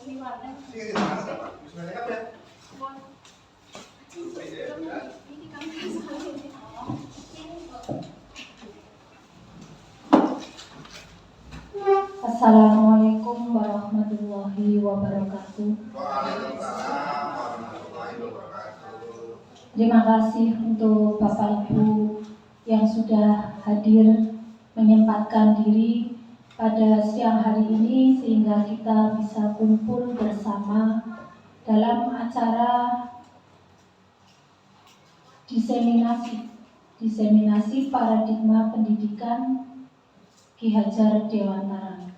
Assalamualaikum warahmatullahi wabarakatuh. Waalaikumsalam warahmatullahi wabarakatuh. Terima kasih untuk Bapak Ibu yang sudah hadir menyempatkan diri pada siang hari ini sehingga kita bisa kumpul bersama dalam acara diseminasi paradigma pendidikan Ki Hajar Dewantara.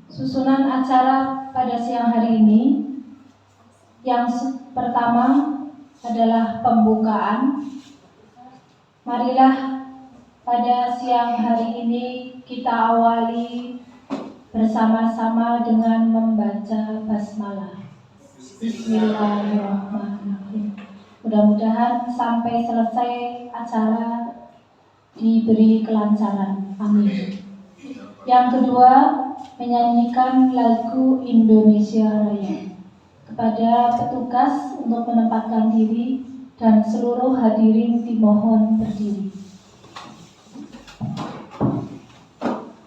Susunan acara pada siang hari ini yang pertama adalah pembukaan. Marilah pada siang hari ini kita awali bersama-sama dengan membaca basmalah. Bismillahirrahmanirrahim. Mudah-mudahan sampai selesai acara diberi kelancaran. Amin. Yang kedua, menyanyikan lagu Indonesia Raya. Kepada petugas untuk menempatkan diri dan seluruh hadirin dimohon berdiri.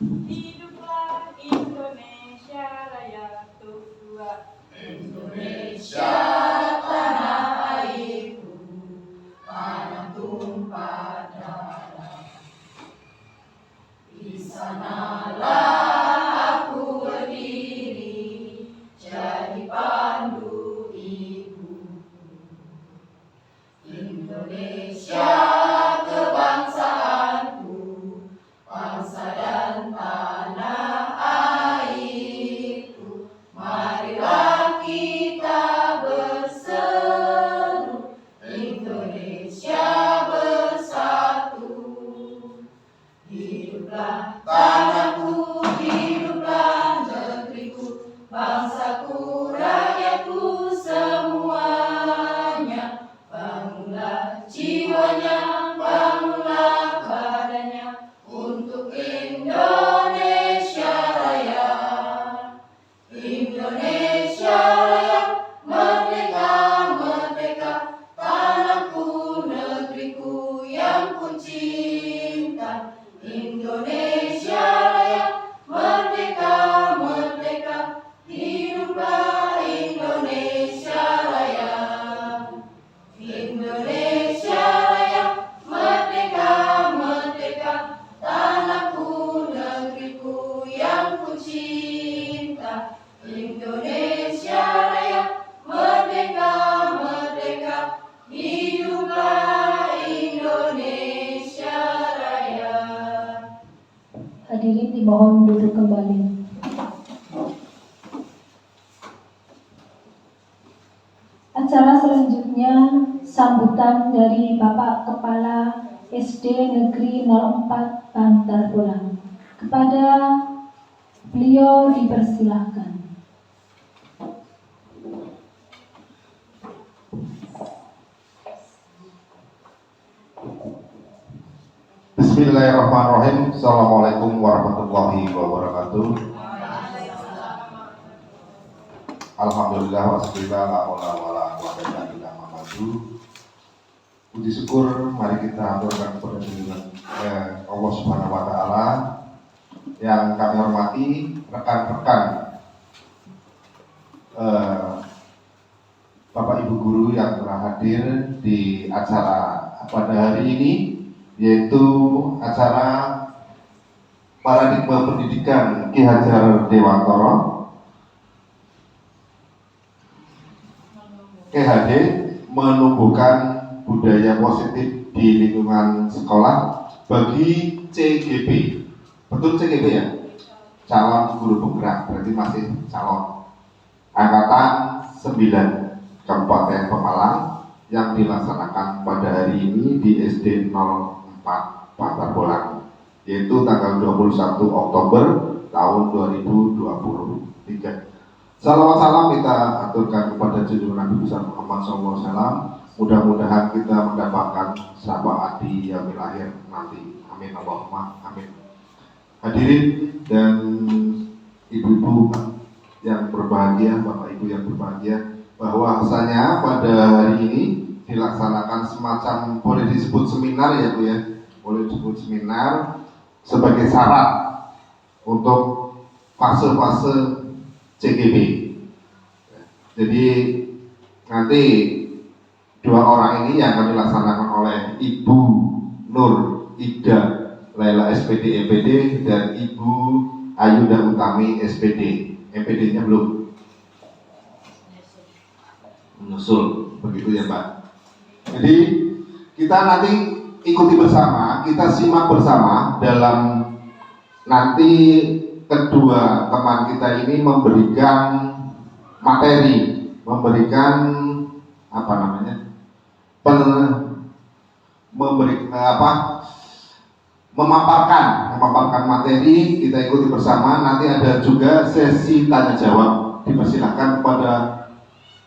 Hiduplah Indonesia Raya tua. Indonesia tanah airku, tanah tumpah darah. Di sanalah aku berdiri, jadi pandu ibu. Indonesia kebangsaanku, bangsa dan tanah airku. Marilah kita berseru, Indonesia bersatu. Hiduplah tanahku, hiduplah negeriku, bangsaku, rakyatku semuanya. Bangunlah jiwanya, bangunlah badannya untuk Indonesia Raya. Indonesia Raya, merdeka, merdeka, tanahku, negeriku yang ku cinta. Indonesia Raya, merdeka, merdeka, hiduplah Indonesia Raya. Indonesia Raya, merdeka, merdeka, tanahku, negeriku yang ku cinta. Indonesia Raya, merdeka, merdeka, hiduplah Indonesia Raya. Hadirin dimohon duduk kembali. Acara selanjutnya sambutan dari Bapak Kepala SD Negeri 04 Bantar Bolang. Kepada beliau dipersilahkan. Bismillahirrahmanirrahim. Assalamualaikum warahmatullahi wabarakatuh. Alhamdulillah wassallallahu ala wala quwwata illa billah. Puji syukur mari kita aturkan kepada junjungan Allah Subhanahu wa taala. Yang kami hormati rekan-rekan Bapak Ibu guru yang telah hadir di acara pada hari ini, yaitu acara paradigma pendidikan Ki Hajar Dewantara KHD, menumbuhkan budaya positif di lingkungan sekolah bagi CGP. Betul CGP ya? Calon guru penggerak, berarti masih calon. Angkatan 9 Kabupaten Pemalang yang dilaksanakan pada hari ini di SD 04 Bantar Bolang, yaitu tanggal 21 Oktober tahun 2023. Salam kita aturkan kepada junjungan Nabi besar Muhammad SAW. Mudah-mudahan kita mendapatkan syafaat di yaumil akhir nanti. Amin Allahumma amin. Hadirin dan ibu-ibu yang berbahagia, bapak ibu yang berbahagia, bahwasanya pada hari ini dilaksanakan semacam, boleh disebut seminar ya Bu ya, boleh disebut seminar sebagai syarat untuk fase-fase CGP. Jadi nanti dua orang ini yang akan dilaksanakan oleh Ibu Nur Ida Laila SPD EPD dan Ibu Ayuda Utami SPD. EPD-nya belum menyusul, begitu ya Pak. Jadi kita nanti ikuti bersama, kita simak bersama dalam nanti kedua teman kita ini memberikan materi, memberikan apa namanya, memaparkan materi. Kita ikuti bersama. Nanti ada juga sesi tanya jawab. Dipersilahkan kepada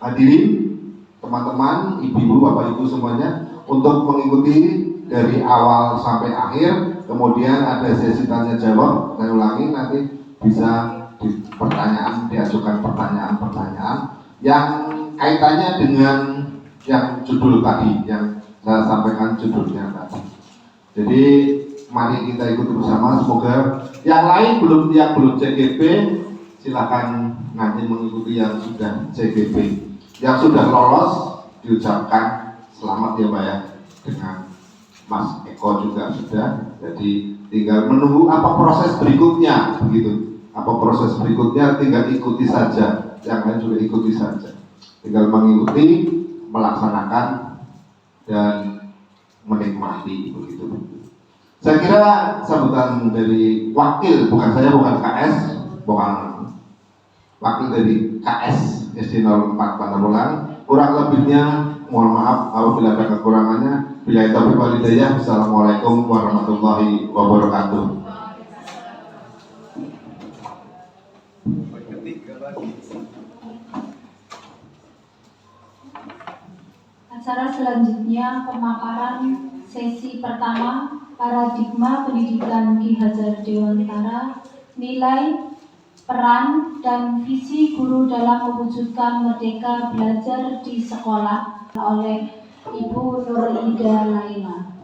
hadirin, teman-teman, ibu-ibu, bapak ibu semuanya untuk mengikuti dari awal sampai akhir. Kemudian ada sesi tanya jawab. Saya ulangi, nanti bisa diajukan pertanyaan-pertanyaan yang kaitannya dengan yang judul tadi, yang saya sampaikan judulnya tadi. Jadi mari kita ikuti bersama. Semoga yang lain yang belum CGP silakan nanti mengikuti yang sudah CGP. Yang sudah lolos diucapkan selamat ya Pak ya, dengan Mas Eko juga sudah. Jadi tinggal menunggu apa proses berikutnya, begitu. Apa proses berikutnya tinggal ikuti saja, yang lain juga ikuti saja. Tinggal mengikuti, melaksanakan dan menikmati, begitu. Saya kira sambutan dari wakil, bukan KS, bukan wakil dari KS SD 04 Panarulang. Kurang lebihnya mohon maaf apabila ada kekurangannya. Bila taufiq wal hidayah. Assalamualaikum warahmatullahi wabarakatuh. Acara selanjutnya pemaparan sesi pertama paradigma pendidikan Ki Hajar Dewantara, nilai, peran, dan visi guru dalam mewujudkan merdeka belajar di sekolah oleh Ibu Nur Ida Laila.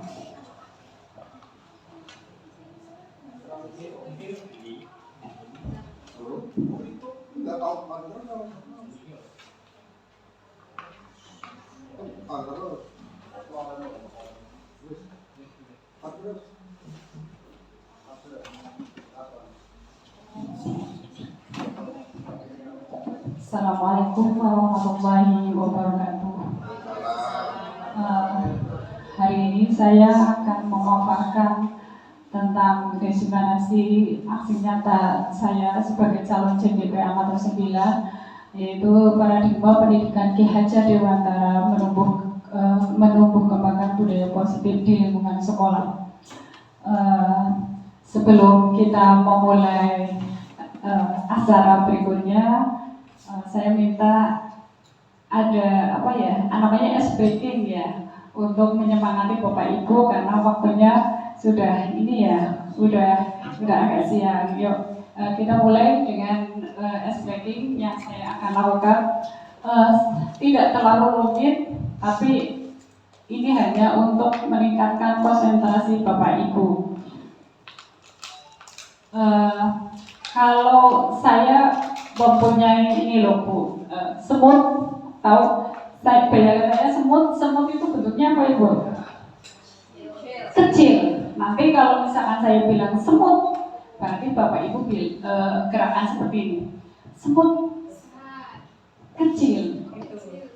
Assalamualaikum warahmatullahi wabarakatuh. Hari ini saya akan memaparkan tentang desimasi aksi nyata saya sebagai calon CGP Angkatan 9, yaitu paradigma pendidikan Ki Hajar Dewantara menumbuh kembangkan budaya positif di lingkungan sekolah. Sebelum kita memulai acara berikutnya, saya minta ada namanya SPT ya, untuk menyemangati Bapak Ibu karena waktunya sudah agak siang. Yuk kita mulai dengan SPT yang saya akan lakukan. Tidak terlalu rumit, tapi ini hanya untuk meningkatkan konsentrasi Bapak Ibu. Kalau saya mempunyai ini loh Bu, semut, tahu? Bayangan saya semut itu bentuknya apa Ibu? Kecil. Nanti kalau misalkan saya bilang semut, berarti Bapak Ibu gerakan seperti ini. Semut kecil.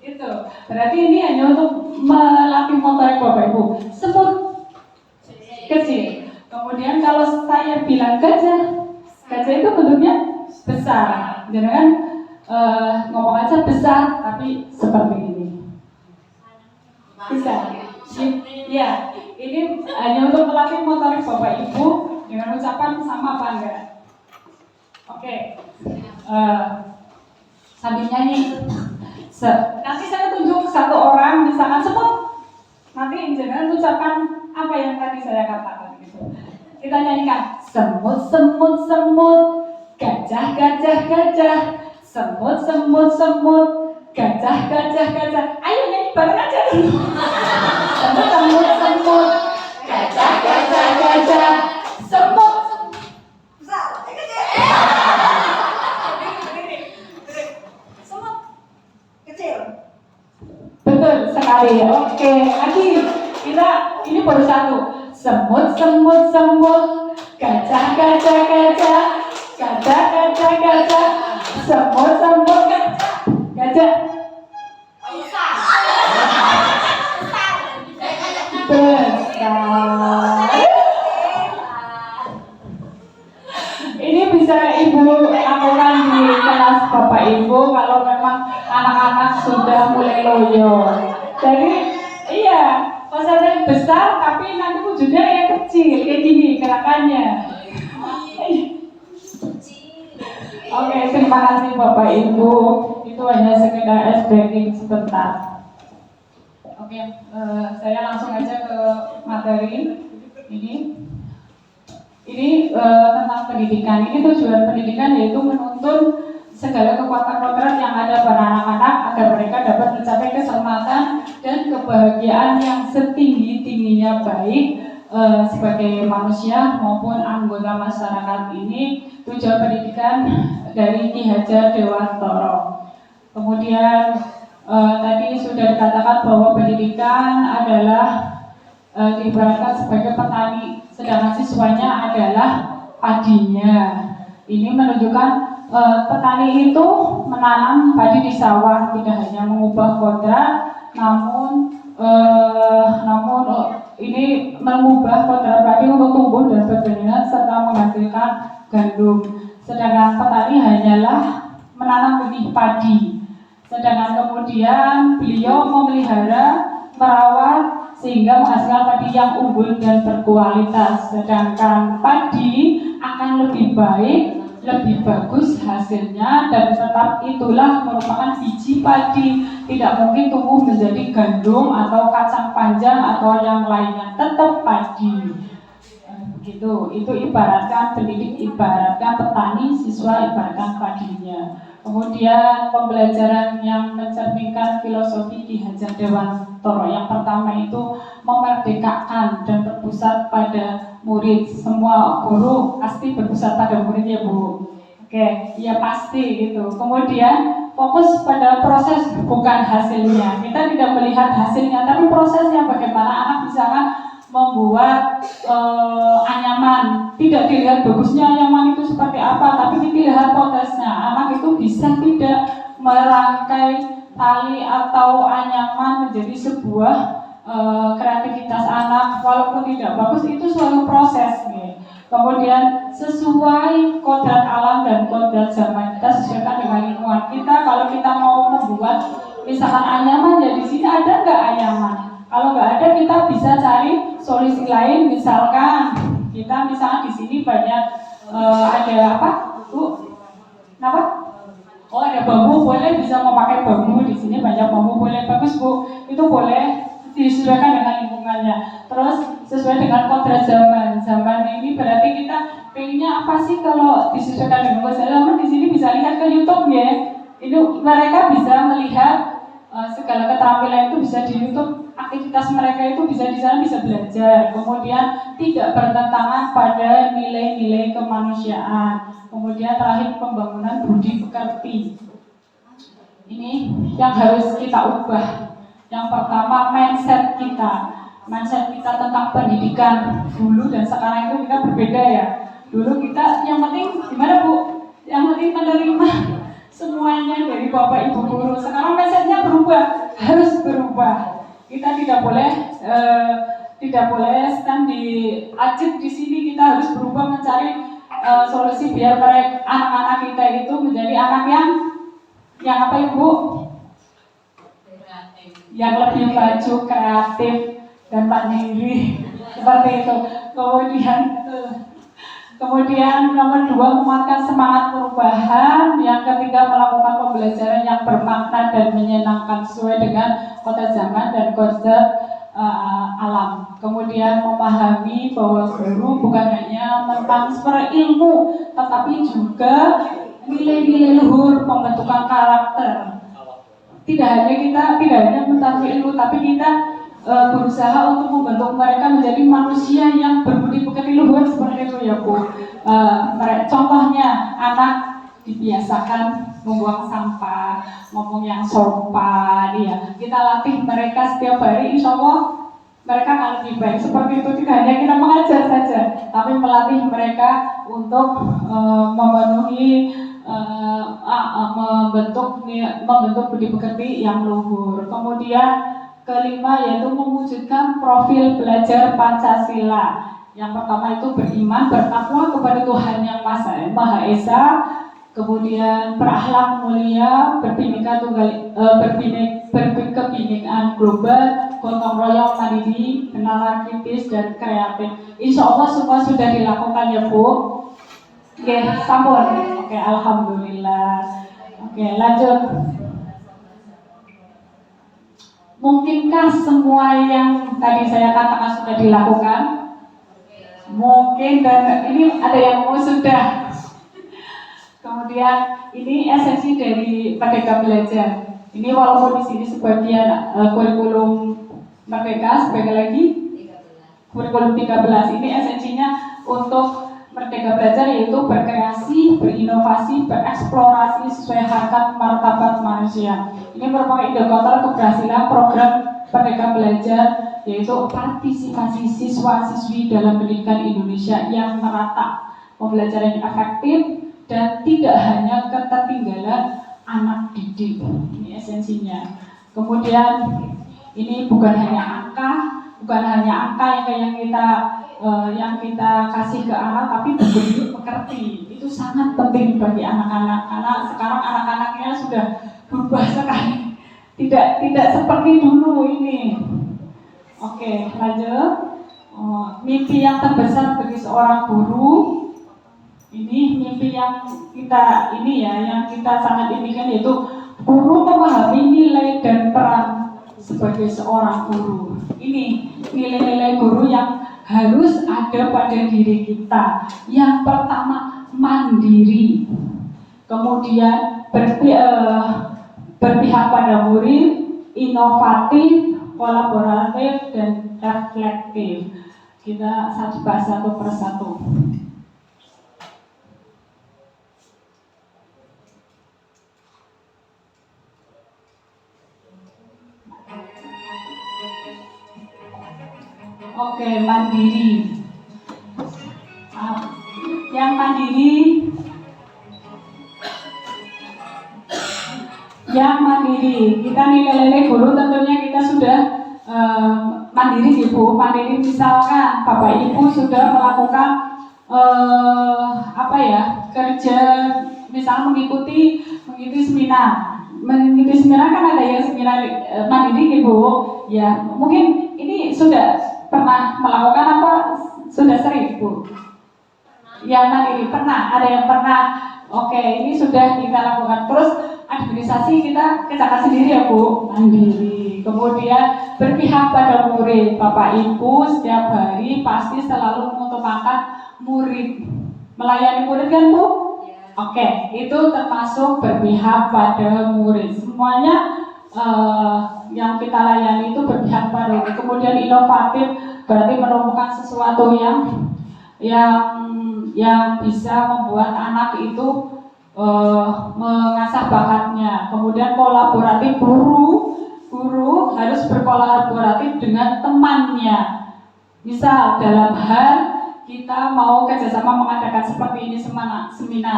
Itu. Berarti ini hanya untuk melatih motorik Bapak Ibu. Semut kecil. Kemudian kalau saya bilang gajah itu bentuknya besar. Jangan ngomong aja besar, tapi seperti ini. Bisa? Ya, ini hanya untuk melatih motorik Bapak Ibu dengan ucapan sama apa enggak. Oke. Sambil nyanyi. Nanti saya tunjuk satu orang, misalkan semut. Nanti jangan ucapan apa yang tadi saya katakan gitu. Kita nyanyikan semut, semut, semut, gajah, gajah, gajah, semut, semut, semut, gajah, gajah, gajah. Ayo nyanyi bareng aja dulu. Semut, semut, semut, gajah, gajah, gajah, semut. Semut kecil. Betul sekali. Oke, lagi kita ini baru satu. Semut, semut, semut, gajah, gajah, gajah, gajah, gajah, gajah, semut, semut, gajah, gajah. Besar. Ini bisa Ibu lakukan di kelas Bapak Ibu kalau memang anak-anak sudah mulai loyo. Jadi iya, konsepnya besar tapi nanti wujudnya yang kecil kayak gini gerakannya. Oke, terima kasih Bapak Ibu. Itu hanya sekedar ice breaking sebentar. Oke, saya langsung aja ke materi ini tentang pendidikan. Ini tujuan pendidikan yaitu menuntun segala kekuatan-kekuatan yang ada pada anak-anak agar mereka dapat mencapai keselamatan dan kebahagiaan yang setinggi-tingginya baik sebagai manusia maupun anggota masyarakat. Ini tujuan pendidikan dari Ki Hajar Dewantara. Kemudian tadi sudah dikatakan bahwa pendidikan adalah diibaratkan sebagai petani, sedangkan siswanya adalah padinya. Ini menunjukkan petani itu menanam padi di sawah, tidak hanya mengubah kodrat, namun ini mengubah kodrat padi untuk tumbuh dan berkembang serta menghasilkan gandum. Sedangkan petani hanyalah menanam benih padi. Sedangkan kemudian beliau memelihara, merawat sehingga menghasilkan padi yang unggul dan berkualitas. Sedangkan padi akan lebih baik, lebih bagus hasilnya, dan tetap itulah merupakan biji padi. Tidak mungkin tumbuh menjadi gandum atau kacang panjang atau yang lainnya, tetap padi. Begitu, itu ibaratkan pendidik, ibaratkan petani, siswa ibaratkan padinya. Kemudian pembelajaran yang mencerminkan filosofi Ki Hajar Dewantara. Yang pertama itu memerdekakan dan berpusat pada murid. Semua guru pasti berpusat pada murid ya Bu. Oke, ya pasti gitu. Kemudian fokus pada proses bukan hasilnya. Kita tidak melihat hasilnya, tapi prosesnya bagaimana anak misalkan membuat anyaman. Tidak dilihat bagusnya anyaman itu seperti apa, tapi dilihat prosesnya. Anak itu bisa tidak merangkai tali atau anyaman menjadi sebuah kreativitas anak, walaupun tidak bagus itu suatu proses nih. Kemudian sesuai kodrat alam dan kodrat zaman, kita sesuaikan dengan lingkungan kita. Kalau kita mau membuat misalkan anyaman, ya di sini ada nggak anyaman? Kalau nggak ada, kita bisa cari solusi lain. Misalkan kita di sini banyak ada apa? Kenapa? Oh, ada bambu, boleh bisa memakai bambu. Di sini banyak bambu, boleh, bagus Bu. Itu boleh disesuaikan dengan lingkungannya. Terus sesuai dengan kodrat zaman. Zaman ini berarti kita pengennya apa sih kalau disesuaikan dengan kodrat zaman? Di sini bisa lihat ke YouTube ya. Itu mereka bisa melihat segala keterampilan itu bisa di YouTube. Aktivitas mereka itu bisa di sana, bisa belajar. Kemudian tidak bertentangan pada nilai-nilai kemanusiaan. Kemudian terakhir pembangunan budi pekerti. Ini yang harus kita ubah. Yang pertama mindset kita. Mindset kita tentang pendidikan dulu dan sekarang itu kita berbeda ya. Dulu kita yang penting gimana Bu? Yang penting menerima semuanya dari Bapak Ibu guru. Sekarang mindsetnya berubah, harus berubah. Kita tidak boleh stand di ajib di sini. Kita harus berubah mencari solusi biar mereka anak-anak kita itu menjadi anak yang apa Ibu? Yang lebih maju, kreatif dan mandiri seperti itu. Kemudian nomor 2 menguatkan semangat perubahan. Yang ketiga melakukan pembelajaran yang bermakna dan menyenangkan sesuai dengan kodrat zaman dan kodrat alam. Kemudian memahami bahwa guru bukan hanya mentransfer ilmu, tetapi juga nilai-nilai luhur pembentukan karakter. Tidak hanya mentransfer ilmu, tapi kita berusaha untuk membentuk mereka menjadi manusia yang berbudi pekerti luhur seperti itu ya Bu. Contohnya anak dibiasakan membuang sampah, ngomong yang sopan, ya. Kita latih mereka setiap hari, insya Allah mereka akan lebih baik. Seperti itu, tidak hanya kita mengajar saja, tapi melatih mereka untuk memenuhi membentuk budi pekerti yang luhur. Kemudian kelima yaitu mewujudkan profil belajar Pancasila. Yang pertama itu beriman, bertakwa kepada Tuhan yang Maha Esa, kemudian berakhlak mulia, berkebinekaan global, gotong royong mandiri, nalar kritis dan kreatif. Insya Allah semua sudah dilakukan ya Bu. Oke, sampun. Oke, alhamdulillah. Oke, lanjut. Mungkinkah semua yang tadi saya katakan sudah dilakukan? Mungkin, dan ini ada yang mau sudah. Kemudian ini esensi dari Merdeka Belajar. Ini walaupun di sini sebagian kurikulum Merdeka, sebagian lagi kurikulum 13. Ini esensinya untuk Merdeka Belajar yaitu berkreasi, berinovasi, bereksplorasi sesuai harkat martabat manusia. Ini merupakan indikator keberhasilan program Merdeka Belajar, yaitu partisipasi siswa-siswi dalam pendidikan Indonesia yang merata, pembelajaran yang efektif, dan tidak hanya ketertinggalan anak didik. Ini esensinya. Kemudian ini bukan hanya angka yang kita kasih ke anak, tapi budi pekerti. Itu sangat penting bagi anak-anak, karena sekarang anak-anaknya sudah berubah sekali. Tidak seperti dulu ini. Oke, lanjut. Mimpi yang terbesar bagi seorang guru. Ini mimpi yang kita sangat inginkan, yaitu guru memahami nilai dan peran sebagai seorang guru. Ini nilai-nilai guru yang harus ada pada diri kita. Yang pertama, mandiri. Kemudian berpihak pada murid, inovatif, kolaboratif, dan reflektif. Kita bahas satu persatu. Oke, mandiri. Yang mandiri. Kita nilai-nilai guru tentunya kita sudah mandiri Ibu. Mandiri misalkan Bapak Ibu sudah melakukan kerja, misalnya mengikuti seminar. Mengikuti seminar kan ada yang seminar mandiri Ibu. Ya, mungkin ini sudah pernah melakukan apa? Sudah sering Bu? Yang mandiri pernah, ada yang pernah. Oke, ini sudah kita lakukan. Terus administrasi kita kerjakan sendiri ya Bu, mandiri. Kemudian berpihak pada murid. Bapak Ibu setiap hari pasti selalu mengutamakan murid. Melayani murid kan Bu? Oke, itu termasuk berpihak pada murid. Semuanya yang kita layani itu berpihak pada murid. Kemudian inovatif berarti menemukan sesuatu yang bisa membuat anak itu mengasah bakatnya. Kemudian kolaboratif, guru harus berkolaboratif dengan temannya. Misal dalam hal kita mau kerjasama mengadakan seperti ini seminar,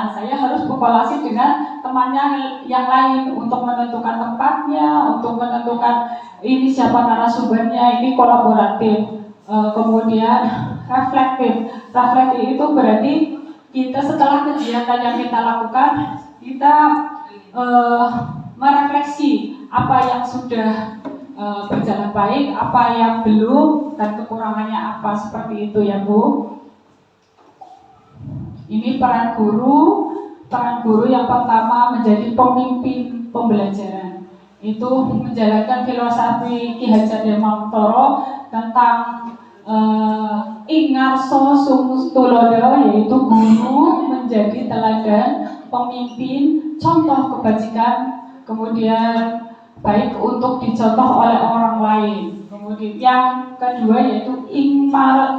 saya harus berkolaborasi dengan temannya yang lain untuk menentukan tempatnya, untuk menentukan ini siapa narasumbernya. Ini kolaboratif. Kemudian reflektif itu berarti kita setelah kegiatan yang kita lakukan, kita merefleksi apa yang sudah berjalan baik, apa yang belum, dan kekurangannya apa, seperti itu ya Bu. Ini peran guru yang pertama menjadi pemimpin pembelajaran. itu menjalankan filosofi Ki Hajar Dewantara tentang Ingarso Sumustulodo, yaitu guru menjadi teladan, pemimpin, contoh kebajikan, kemudian baik untuk dicontoh oleh orang lain. Kemudian yang kedua yaitu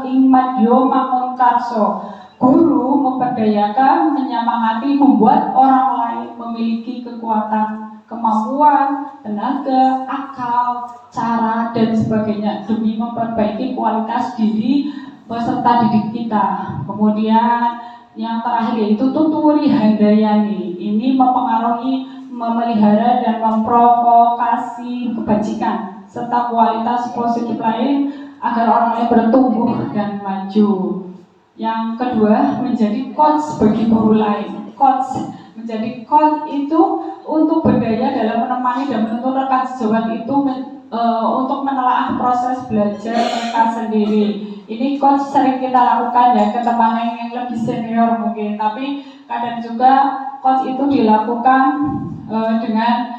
Ingmadyo Mangunkarso, guru memperdayakan, menyemangati, membuat orang lain memiliki kekuatan, kemampuan, tenaga, akal, cara, dan sebagainya demi memperbaiki kualitas diri peserta didik kita. Kemudian yang terakhir yaitu Tuturi Handayani, ini mempengaruhi, memelihara, dan memprovokasi kebajikan serta kualitas positif lain agar orang lain bertumbuh dan maju. Yang kedua, menjadi coach bagi guru lain. Menjadi coach itu untuk berdaya dalam menemani dan menuntun rekan sejawat itu untuk menelaah proses belajar mereka sendiri. Ini coach sering kita lakukan ya ke teman yang lebih senior mungkin, tapi kadang juga coach itu dilakukan dengan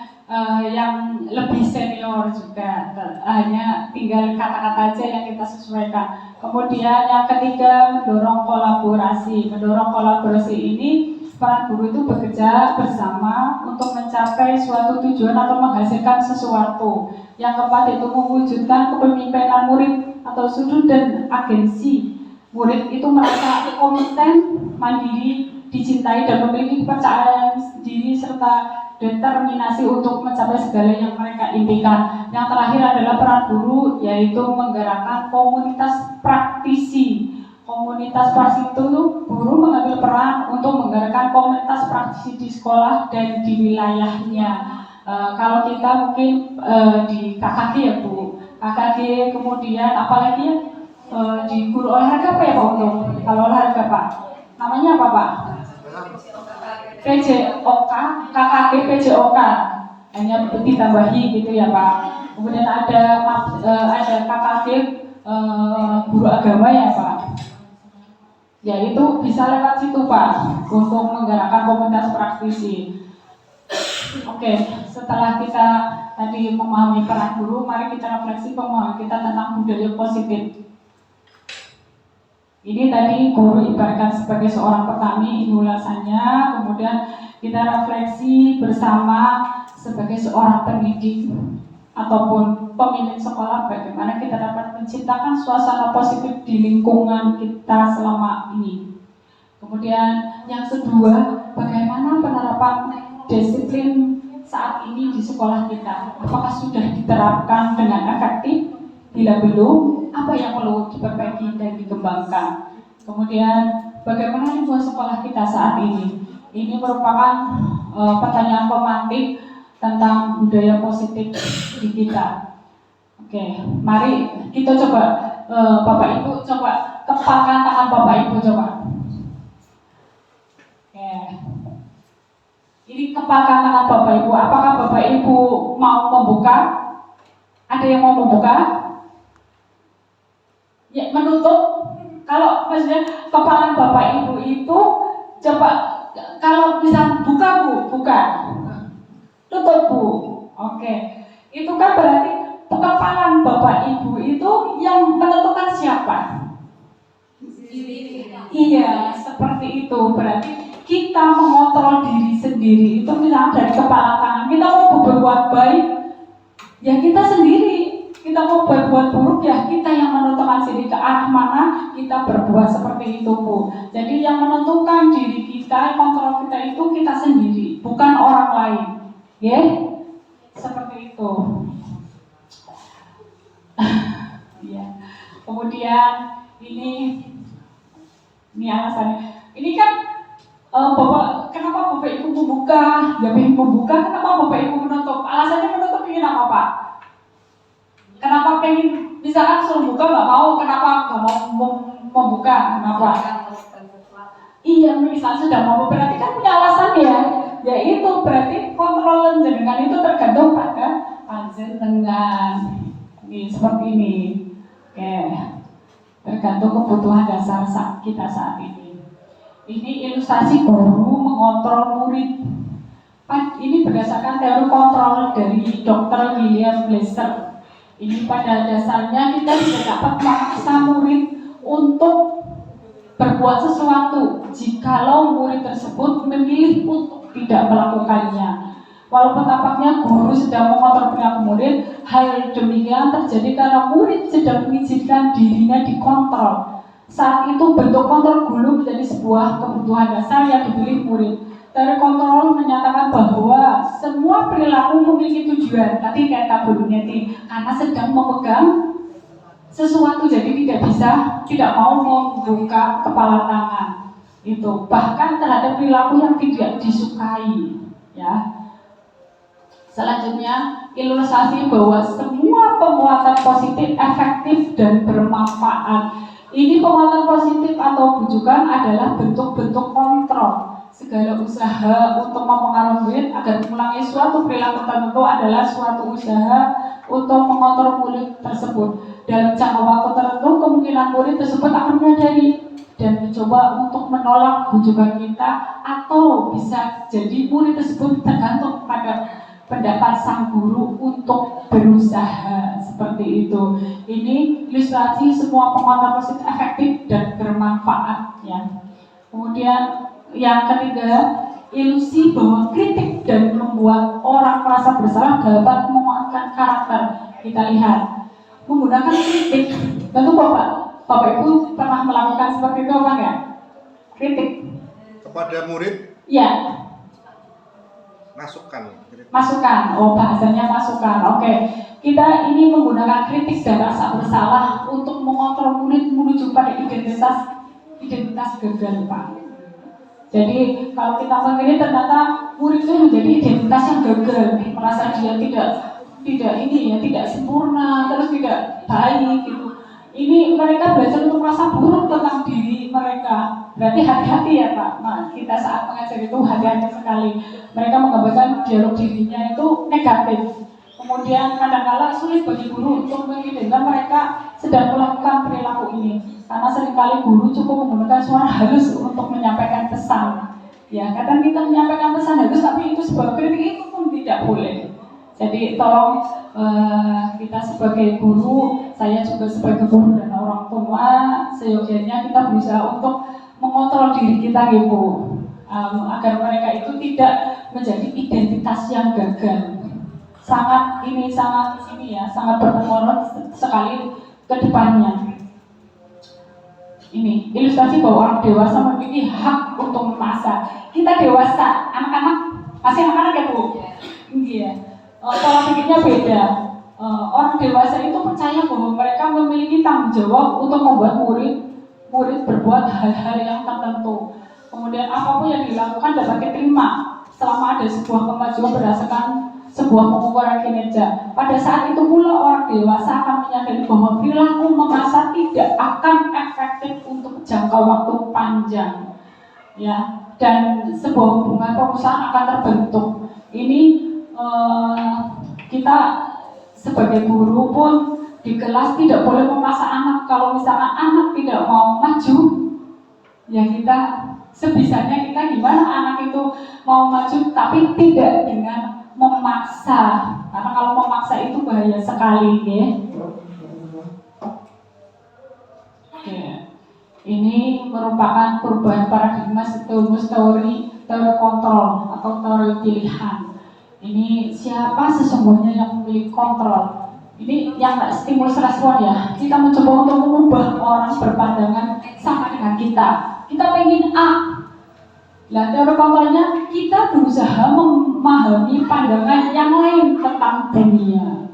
yang lebih senior juga, hanya tinggal kata-kata aja yang kita sesuaikan. Kemudian yang ketiga, mendorong kolaborasi. Mendorong kolaborasi ini, peran guru itu bekerja bersama untuk mencapai suatu tujuan atau menghasilkan sesuatu. Yang keempat itu mewujudkan kepemimpinan murid atau sudut dan agensi. Murid itu merasa kompeten, mandiri, dicintai, dan memiliki kepercayaan diri serta determinasi untuk mencapai segala yang mereka impikan. Yang terakhir adalah peran guru, yaitu menggerakkan komunitas praktisi. Komunitas praktisi itu guru mengambil peran untuk menggerakkan komunitas praktisi di sekolah dan di wilayahnya. Kalau kita mungkin di KKG ya Bu, KKG, kemudian apalagi ya di guru olahraga apa ya Pak untuk kalau olahraga Pak? Namanya apa Pak? PJOK, KKG PJOK, hanya ditambahi gitu ya Pak. Kemudian ada KKG guru agama ya Pak. Ya itu bisa lewat situ Pak untuk menggerakkan komunitas praktisi. Oke, setelah kita tadi memahami peran guru, mari kita refleksi pemahaman kita tentang budaya positif. Ini tadi guru ibaratkan sebagai seorang petani, ini ulasannya. Kemudian kita refleksi bersama sebagai seorang pendidik ataupun pemimpin sekolah, bagaimana kita dapat menciptakan suasana positif di lingkungan kita selama ini. Kemudian yang kedua, bagaimana penerapan disiplin saat ini di sekolah kita? Apakah sudah diterapkan dengan efektif? Bila belum, apa yang perlu diperbaiki dan dikembangkan? Kemudian, bagaimana lingkungan sekolah kita saat ini? Ini merupakan pertanyaan pemantik tentang budaya positif di kita. Oke, mari kita coba, Bapak Ibu coba kepalkan tangan Bapak Ibu coba. Oke. Ini kepalkan tangan Bapak Ibu. Apakah Bapak Ibu mau membuka? Ada yang mau membuka? Ya, menutup. Kalau maksudnya kepalan Bapak Ibu itu coba, kalau bisa buka Bu, buka. Tutup Bu. Oke. Itu kan berarti kepalan Bapak Ibu itu yang menentukan siapa? Iya, seperti itu. Berarti kita mengontrol diri sendiri. Itu misalnya dari kepala tangan. Kita mau berbuat baik, ya kita sendiri. Kita mau berbuat buruk, ya kita yang menentukan sendiri ke arah mana kita berbuat seperti itu Bu. Jadi yang menentukan diri kita, kontrol kita itu kita sendiri, bukan orang lain. Ya, seperti itu. Ya. Kemudian ini alasannya. Ini kan Bapak, kenapa Bapak Ibu membuka? Ya pengen membuka, kenapa Bapak Ibu menutup? Alasannya menutup ingin apa Pak? Kenapa pengen, misalkan suruh buka nggak mau, kenapa nggak mau membuka? Kenapa? Iya, misalnya sudah mau, berarti kan punya alasan ya. Ya itu berarti kontrol jenengan itu tergantung pada panjenengan. Ini seperti ini. Oke, tergantung kebutuhan dasar kita saat ini. Ini ilustrasi guru mengontrol murid. Ini berdasarkan teori kontrol dari Dr. William Glasser. Ini pada dasarnya kita tidak dapat memaksa murid untuk berbuat sesuatu jikalau murid tersebut memilih untuk tidak melakukannya. Walaupun tampaknya guru sedang mengontrol perilaku murid, hal demikian terjadi karena murid sedang mengizinkan dirinya dikontrol. Saat itu bentuk kontrol guru menjadi sebuah kebutuhan dasar yang dipilih murid. Teori kontrol menyatakan bahwa semua perilaku memiliki tujuan. Tadi kata Bu Neti, karena sedang memegang sesuatu, jadi tidak mau membuka kepala tangan. Itu bahkan terhadap perilaku yang tidak disukai. Ya. Selanjutnya, ilustrasi bahwa semua penguatan positif efektif dan bermanfaat. Ini penguatan positif atau bujukan adalah bentuk-bentuk kontrol. Segala usaha untuk mempengaruhi murid agar mengulangi suatu perilaku tertentu adalah suatu usaha untuk mengontrol murid tersebut. Dalam jangka waktu tertentu, kemungkinan murid tersebut akan menyadari dan mencoba untuk menolak bujukan kita, atau bisa jadi murid tersebut tergantung pada pendapat sang guru untuk berusaha seperti itu. Ini ilustrasi semua penguatan positif efektif dan bermanfaat ya. Kemudian yang ketiga, ilusi bahwa kritik dan membuat orang merasa bersalah dapat menguatkan karakter. Kita lihat menggunakan kritik. Tentu Bapak Ibu pernah melakukan seperti itu apa enggak? Kritik kepada murid? Ya. Masukan. Oh, bahasanya masukan. Oke. Kita ini menggunakan kritik dan rasa bersalah untuk mengontrol murid menuju pada identitas gagal, Pak. Jadi kalau kita memilih ternyata murid itu menjadi identitas yang gagal, merasa dia tidak sempurna, terus tidak baik gitu. Ini mereka belajar untuk merasa buruk tentang diri mereka. Berarti hati-hati ya Pak. Nah, kita saat mengajar itu hati-hati sekali. Mereka menggambarkan dialog dirinya itu negatif. Kemudian kadang-kala sulit bagi guru untuk mengizinkan mereka sedang melakukan perilaku ini. Karena seringkali guru cukup menggunakan suara halus untuk menyampaikan pesan. Ya, kadang kita menyampaikan pesan halus, tapi itu sebuah kritik itu pun tidak boleh. Jadi tolong kita sebagai guru, saya juga sebagai guru dan orang tua, seyogianya kita berusaha untuk mengontrol diri kita gitu, agar mereka itu tidak menjadi identitas yang gagal. Sangat berpengaruh sekali ke depannya. Ini ilustrasi bahwa orang dewasa memiliki hak untuk memaksa. Kita dewasa, anak-anak masih anak-anak ya Bu? Iya. Pola pikirnya beda. Orang dewasa itu percaya bahwa mereka memiliki tanggung jawab untuk membuat murid berbuat hal-hal yang tertentu. Kemudian apapun yang dilakukan dapat diterima selama ada sebuah kemajuan berdasarkan sebuah pengukuran kinerja. Pada saat itu pula orang dewasa akan menyadari bahwa perilaku memaksa tidak akan efektif untuk jangka waktu panjang, ya. Dan sebuah hubungan perusahaan akan terbentuk. Ini kita sebagai guru pun di kelas tidak boleh memaksa anak. Kalau misalkan anak tidak mau maju, ya kita sebisanya kita gimana anak itu mau maju, tapi tidak dengan memaksa, karena kalau memaksa itu bahaya sekali ya. Oke. Ini merupakan perubahan paradigma stimulus teori kontrol atau teori pilihan. Ini siapa sesungguhnya yang memiliki kontrol? Ini yang stimulus respon ya. Kita mencoba untuk mengubah orang berpandangan sama dengan kita. Kita pengen A. Nah, teori kontrolnya kita berusaha memahami pandangan yang lain tentang dunia.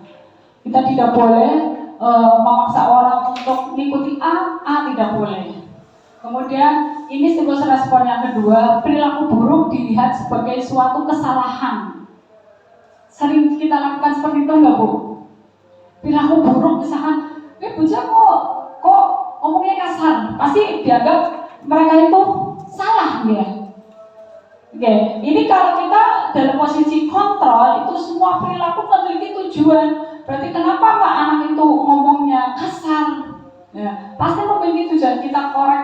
Kita tidak boleh memaksa orang untuk mengikuti A tidak boleh. Kemudian ini stimulus respon yang kedua, perilaku buruk dilihat sebagai suatu kesalahan. Sering kita lakukan seperti itu enggak Bu? Perilaku buruk misalkan, bocah kok ngomongnya kasar, pasti dianggap mereka itu salah ya. Oke, ini kalau kita dalam posisi kontrol itu semua perilaku memiliki tujuan. Berarti kenapa Pak anak itu ngomongnya kasar? Ya, pasti memiliki tujuan. Kita korek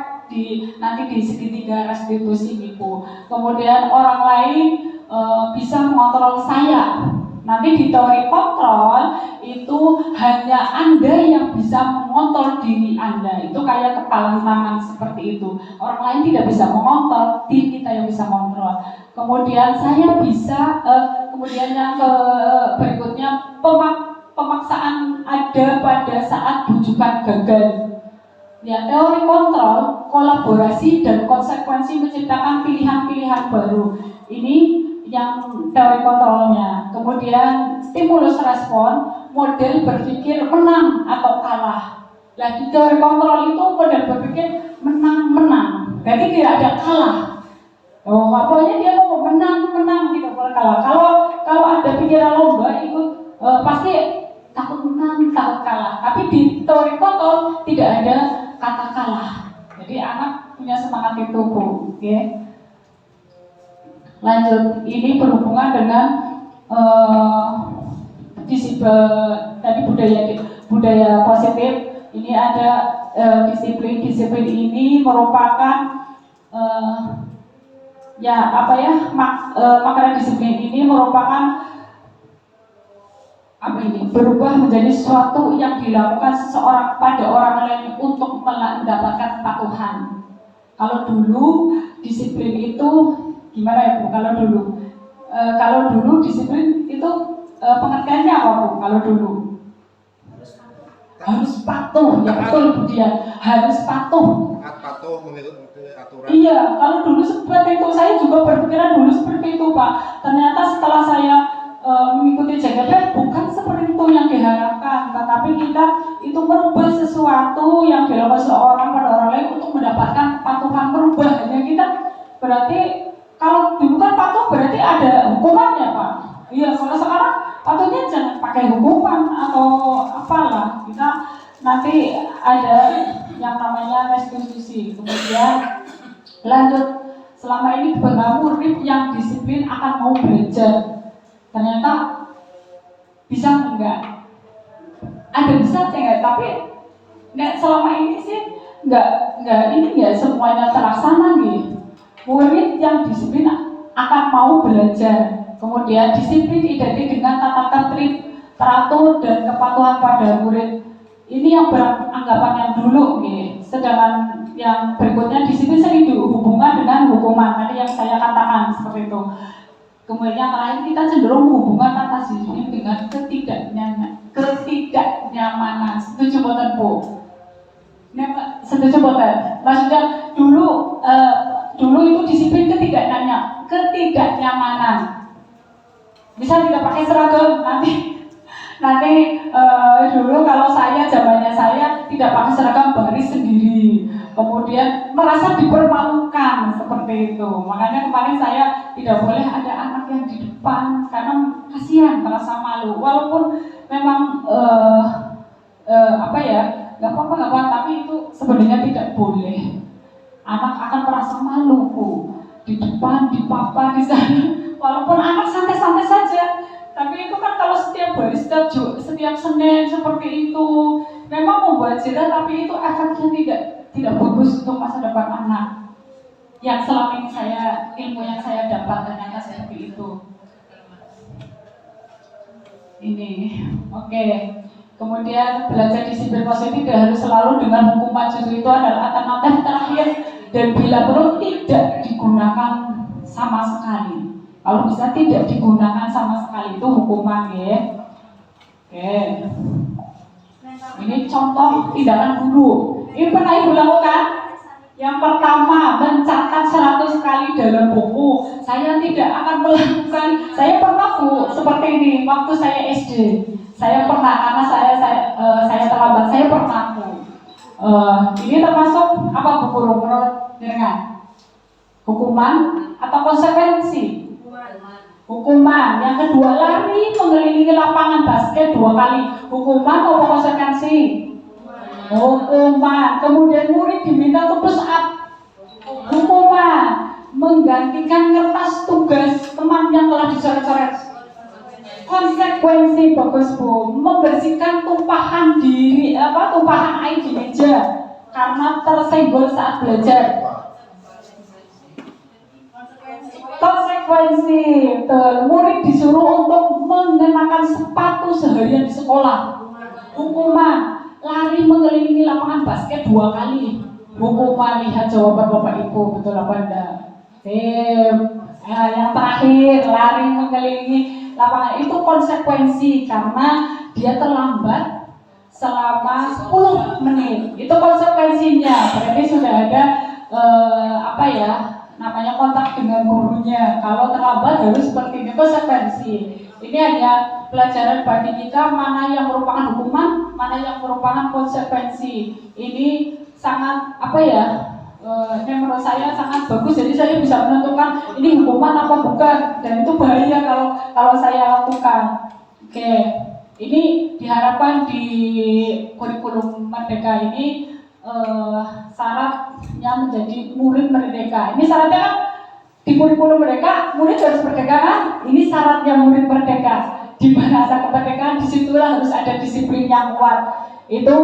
nanti di segitiga restitusi Ibu. Kemudian orang lain bisa mengontrol saya. Nanti di teori kontrol itu hanya Anda yang bisa mengontrol diri Anda. Itu kayak kepala tangan seperti itu. Orang lain tidak bisa mengontrol, diri kita yang bisa mengontrol. Kemudian saya bisa, kemudian yang berikutnya pemaksaan ada pada saat bujukan gagal. Ya, teori kontrol, kolaborasi dan konsekuensi menciptakan pilihan-pilihan baru. Ini yang teori kontrolnya. Kemudian stimulus respon, model berpikir menang atau kalah. Nah, di teori kontrol itu model berpikir menang-menang. Jadi tidak ada kalah. Oh, pokoknya dia mau menang tidak boleh kalah. Kalau ada pikiran lomba ikut pasti takut menang, takut kalah. Tapi di teori kontrol tidak ada kata kalah. Jadi anak punya semangat itu, Bu. Okay? Lanjut, ini berhubungan dengan tadi budaya positif. Ini ada disiplin ini merupakan makna disiplin ini merupakan berubah menjadi sesuatu yang dilakukan seseorang pada orang lain untuk mendapatkan kepatuhan. Kalau dulu disiplin itu gimana ya, Bu? Kalau dulu disiplin itu pengertiannya apa, Bu? Kalau dulu harus patuh, ya betul Bu Dian, harus patuh. Mengikuti aturan. Iya, kalau dulu seperti itu, saya juga berpikiran dulu seperti itu, Pak. Ternyata setelah saya mengikuti JGP bukan seperti itu yang diharapkan, tetapi kita itu merubah sesuatu yang dilakukan seorang pada orang lain untuk mendapatkan kepatuhan, perubahannya kita berarti. Kalau dulu kan patuh berarti ada hukumannya, Pak. Iya, kalau sekarang patuhnya jangan pakai hukuman atau apalah. Kita nanti ada yang namanya restitusi. Kemudian lanjut, selama ini beberapa murid yang disiplin akan mau belajar. Ternyata bisa enggak? Ada bisa enggak? Tapi enggak, selama ini sih enggak semuanya terlaksana nih. Murid yang disiplin akan mau belajar. Kemudian disiplin identik dengan tata tertib, teratur dan kepatuhan pada murid. Ini yang beranggapan yang dulu, nih. Sedangkan yang berikutnya disiplin sering dihubungkan dengan hukuman. Tadi yang saya katakan seperti itu. Kemudian yang lain kita cenderung menghubungkan kata disiplin dengan ketidaknyamanan. Setuju boten, Bu? Setuju boten? Maksudnya dulu itu disiplin ketidaknyamanan. Bisa tidak pakai seragam nanti dulu kalau zamannya saya tidak pakai seragam baris sendiri, kemudian merasa dipermalukan seperti itu. Makanya kemarin saya tidak boleh ada anak yang di depan karena kasihan, merasa malu. Walaupun memang nggak apa-apa, tapi itu sebenarnya tidak boleh. Anak akan merasa malu, Bu, di depan, di papa, di sana. Walaupun anak santai-santai saja, tapi itu kan kalau setiap hari, setiap Senin seperti itu, memang membuat jerah, tapi itu efeknya tidak bagus untuk masa depan anak. Yang selama ini ilmu yang saya dapat ternyata seperti itu. Ini, oke. Kemudian belajar disiplin positif tidak harus selalu dengan hukuman, justru itu adalah alternatif terakhir dan bila perlu tidak digunakan sama sekali. Kalau bisa tidak digunakan sama sekali itu hukuman, ya. Oke. Ini contoh tindakan guru. Ini pernah Ibu lakukan? Yang pertama, mencatat 100 kali dalam buku. Saya tidak akan melakukan. Saya pernah, Bu, seperti ini waktu saya SD. Saya pernah, karena saya terlambat. Saya pernah, Bu. Ini termasuk apa, Bu Guru, menurut jenengan? Hukuman atau konsekuensi? Hukuman. Yang kedua, lari mengelilingi lapangan basket 2 kali. Hukuman atau konsekuensi? Hukuman. Kemudian murid diminta untuk push up. Hukuman. Menggantikan kertas tugas teman yang telah dicoret-coret. Konsekuensi, bagus, Bu. Membersihkan tumpahan air di meja karena tersenggol saat belajar. Konsekuensi konsekuensi. Tuh, murid disuruh untuk mengenakan sepatu seharian di sekolah. Hukuman, lari mengelilingi lapangan basket 2 kali. Hukuman, lihat jawaban Bapak Ibu, betul apa enggak? Yang terakhir, lari mengelilingi lapangan, itu konsekuensi karena dia terlambat selama 10 menit. Itu konsekuensinya. Berarti sudah ada namanya kontak dengan gurunya. Kalau terlambat harus seperti ini, konsekuensi. Ini hanya pelajaran bagi kita mana yang merupakan hukuman, mana yang merupakan konsekuensi. Ini sangat ini menurut saya sangat bagus. Jadi saya bisa menentukan ini hukuman apa bukan, dan itu bahaya kalau saya lakukan. Oke, ini diharapkan di kurikulum Merdeka ini syaratnya menjadi murid merdeka. Ini syaratnya kan di kurikulum Merdeka murid harus merdeka kan? Ini syaratnya murid merdeka. Di bahasa kemerdekaan disitulah harus ada disiplin yang kuat. Itu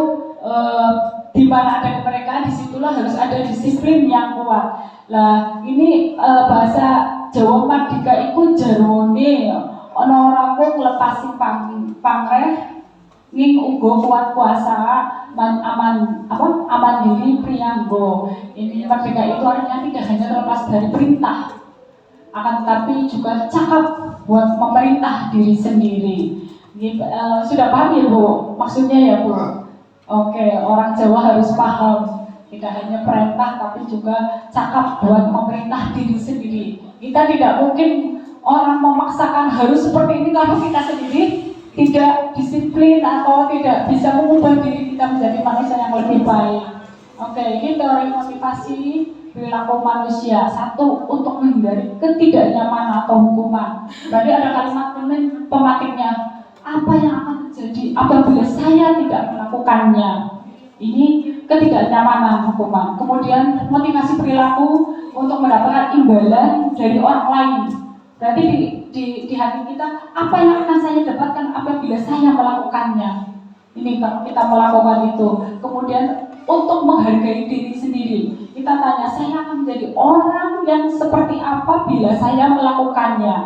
di mana ada kemerdekaan disitulah harus ada disiplin yang kuat. Lah ini bahasa Jawa Merdeka itu jarone ana ora kok nglepasi pangreh ning uga kuat kuasa aman diri priyanggo. Ini merdeka itu artinya tidak hanya terlepas dari perintah, akan tetapi juga cakap buat memerintah diri sendiri. Ini, sudah paham ya Bu? Maksudnya ya Bu? Oke, orang Jawa harus paham. Tidak hanya perintah tapi juga cakap buat memerintah diri sendiri. Kita tidak mungkin orang memaksakan harus seperti ini kalau kita sendiri tidak disiplin atau tidak bisa mengubah diri kita menjadi manusia yang lebih baik. Oke, ini teori motivasi perilaku manusia. 1, untuk menghindari ketidaknyamanan atau hukuman. Berarti ada kalimat pematiknya. Apa yang akan terjadi apabila saya tidak melakukannya? Ini ketidaknyamanan hukuman. Kemudian motivasi perilaku untuk mendapatkan imbalan dari orang lain. Berarti di hati kita, apa yang akan saya dapatkan apabila saya melakukannya? Ini kalau kita melakukan itu. Kemudian untuk menghargai diri sendiri, kita tanya, saya akan menjadi orang yang seperti apa bila saya melakukannya?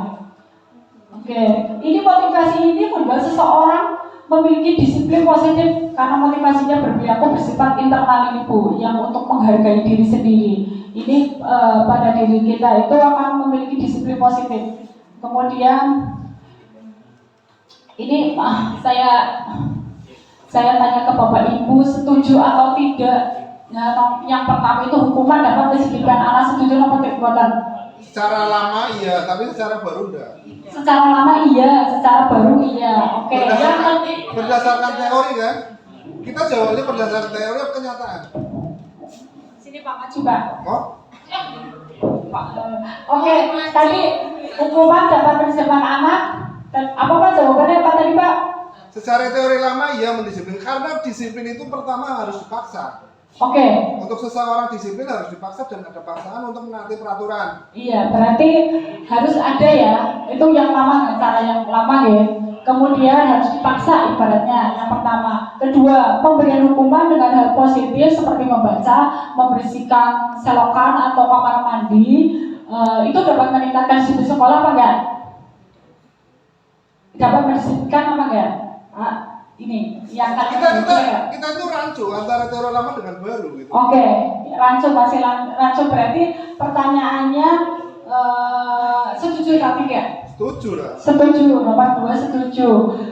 Oke, ini motivasi ini membuat seseorang memiliki disiplin positif karena motivasinya berperilaku bersifat internal ini Bu, yang untuk menghargai diri sendiri. Ini pada diri kita itu akan memiliki disiplin positif. Kemudian ini saya tanya ke Bapak Ibu, setuju atau tidak? Nah, yang pertama itu hukuman dapat disebutkan anak, setuju atau tidak? Secara lama iya, tapi secara baru enggak. Secara lama iya, secara baru iya. Oke. Berdasarkan teori kan? Kita jawabnya berdasarkan teori atau kenyataan? Sini Pak maju Pak. Oh? Oke, tadi hukuman dapat mendisiplinkan anak. Dan apa Pak jawabannya Pak tadi Pak? Secara teori lama iya mendisiplin, karena disiplin itu pertama harus dipaksa. Oke. Untuk seseorang disiplin harus dipaksa dan ada paksaan untuk menaati peraturan. Iya, berarti harus ada ya. Itu yang lama, cara yang lama ya. Kemudian harus dipaksa ibaratnya yang pertama. Kedua, pemberian hukuman dengan hal positif seperti membaca, membersihkan selokan atau kamar mandi, itu dapat meningkatkan disiplin sekolah apa enggak? Dapat mendisiplinkan apa enggak? Ini yang kita itu rancu antara teori lama dengan baru gitu. Oke, rancu masih rancu, berarti pertanyaannya setuju atau tidak? Setuju lah. Setuju, nomor 2 setuju.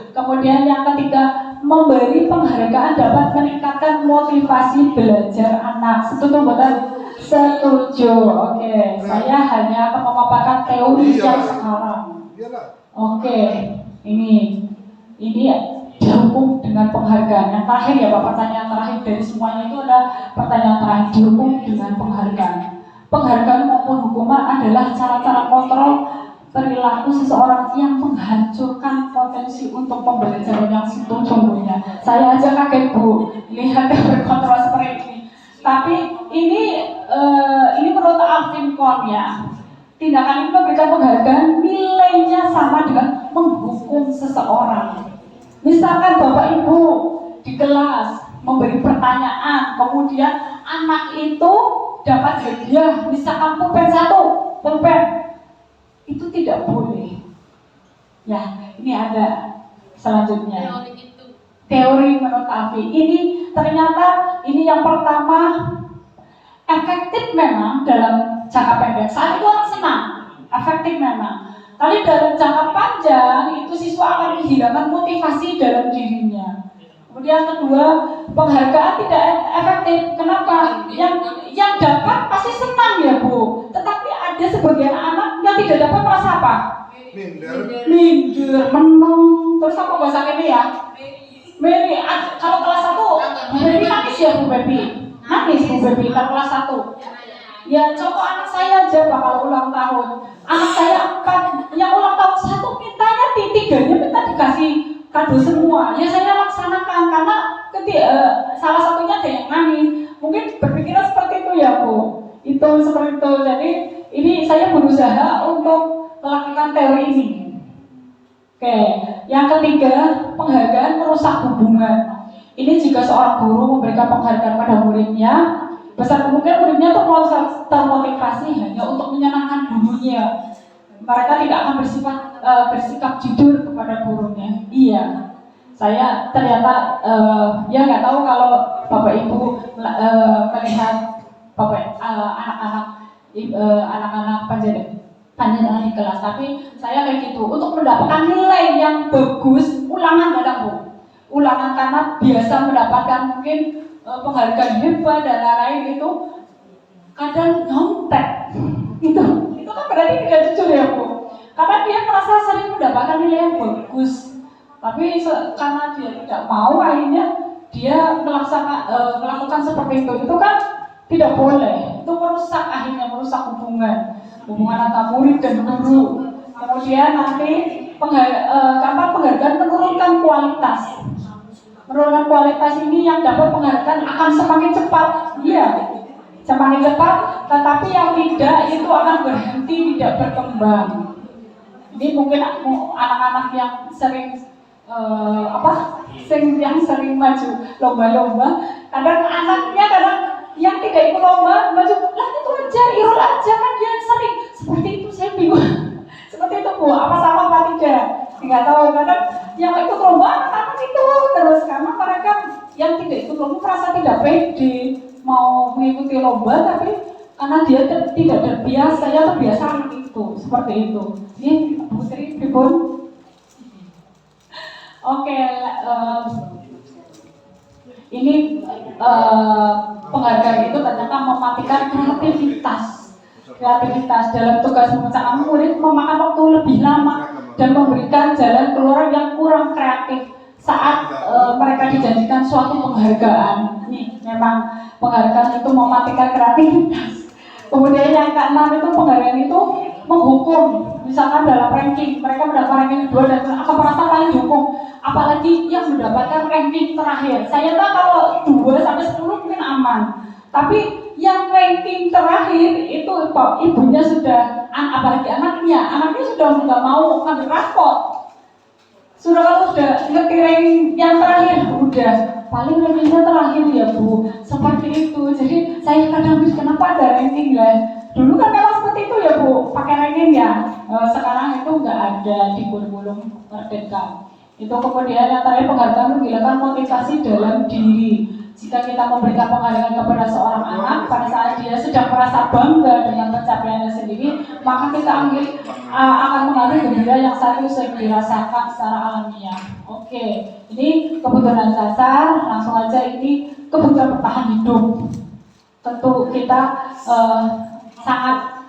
Kemudian yang ketiga, memberi penghargaan dapat meningkatkan motivasi belajar anak. Setuju betul? Setuju. Oke, saya hanya memaparkan teori yang sekarang. Iyalah. Oke, ini dihukum dengan penghargaan. Yang terakhir ya Pak, pertanyaan terakhir dari semuanya itu adalah pertanyaan terakhir, dihukum dengan penghargaan. Penghargaan maupun hukuman adalah cara-cara kontrol perilaku seseorang yang menghancurkan potensi untuk pembelajaran yang sesungguhnya. Saya aja kaget Bu, lihat berkontrol seperti ini. Tapi ini menurut Alvin ya, tindakan ini memberikan penghargaan nilainya sama dengan menghukum seseorang. Misalkan Bapak Ibu di kelas memberi pertanyaan, kemudian anak itu dapat hadiah, misalkan pulpen 1, pulpen. itu tidak boleh. Ya, ini ada selanjutnya. Teori menurut Alfi. Ini ternyata ini yang pertama efektif memang dalam jangka pendek. Saat itu orang senang, efektif memang. Tapi dalam jangka panjang itu siswa akan kehilangan motivasi dalam dirinya. Kemudian kedua, penghargaan tidak efektif. Kenapa? Yang dapat pasti senang ya Bu. Tetapi ada sebagian anak yang tidak dapat merasa apa? Minder, menang. Terus apa bahasa ini ya? Mary, kalau kelas 1, Baby nangis ya Bu Baby? Nangis Bu Baby kalau kelas 1. Ya contoh anak saya aja bakal ulang tahun. Anak saya 4, yang ulang tahun 1 mintanya 3-nya minta dikasih kado semua. Ya saya laksanakan karena salah satunya ada yang nangis. Mungkin berpikiran seperti itu ya Bu. Itu seperti itu. Jadi ini saya berusaha untuk melakukan teori ini. Oke, yang ketiga, penghargaan merusak hubungan. Ini jika seorang guru memberikan penghargaan pada muridnya, besar kemungkinan muridnya termotivasi hanya untuk menyenangkan gurunya. Mereka tidak akan bersikap jujur kepada gurunya. Iya, saya ternyata ya nggak tahu kalau Bapak Ibu melihat anak-anak panjenengan di kelas, tapi saya kayak gitu untuk mendapatkan nilai yang bagus, ulangan kadang Bu, ulangan karena biasa mendapatkan mungkin penghargaan hebat dan lain-lain itu kadang nyontek itu kan berarti tidak jujur ya Bu, karena dia merasa sering mendapatkan nilai yang bagus, tapi karena dia tidak mau akhirnya dia melakukan seperti itu kan tidak boleh, itu akhirnya merusak hubungan antara murid dan guru. Kemudian nanti penghargaan menurunkan kualitas. Menurunkan kualitas ini yang dapat penghargaan akan semakin cepat. Iya, semakin cepat, tetapi yang tidak itu akan berhenti, tidak berkembang. Ini mungkin anak-anak yang sering sering maju lomba-lomba, kadang yang tidak ikut lomba maju, lah itu aja, Irul aja kan dia sering seperti itu, saya bingung seperti itu Bu, apa sama apa tidak, nggak tahu. Kadang yang ikut lomba anak-anak itu terus, karena mereka yang tidak ikut lomba merasa tidak pede mau mengikuti lomba, tapi karena dia tidak terbiasa, ya terbiasa itu seperti itu. Ini Putri Pribun. Oke, ini penghargaan itu ternyata mematikan kreativitas dalam tugas mengerjakan murid, memakan waktu lebih lama dan memberikan jalan keluar yang kurang kreatif saat mereka dijanjikan suatu penghargaan. Nih, memang penghargaan itu mematikan kreativitas. Kemudian yang keenam itu penghargaan itu menghukum. Misalkan dalam ranking, mereka mendapat ranking 2 dan akan merasa paling dihukum. Apalagi yang mendapatkan ranking terakhir. Saya tahu kalau 2 sampai 10 mungkin aman. Tapi yang ranking terakhir itu ibunya sudah, apalagi anaknya sudah nggak mau ngambil rapot. Kalau sudah ngerti ranking yang terakhir, udah paling rankingnya terakhir ya Bu. Seperti itu. Jadi saya kadang mikir kenapa ada ranking lah. Dulu kan memang seperti itu ya Bu, pakai ranking ya. Sekarang itu nggak ada di kurikulum merdeka. Itu kemudian yang terakhir penghargaan menghilangkan motivasi dalam diri. Jika kita memberikan penghargaan kepada seorang anak pada saat dia sedang merasa bangga dengan pencapaiannya sendiri, maka kita akan mengambil gembira yang serius yang dirasakan secara alamiah. Oke, ini kebutuhan dasar, langsung aja ini kebutuhan bertahan hidup. Tentu kita sangat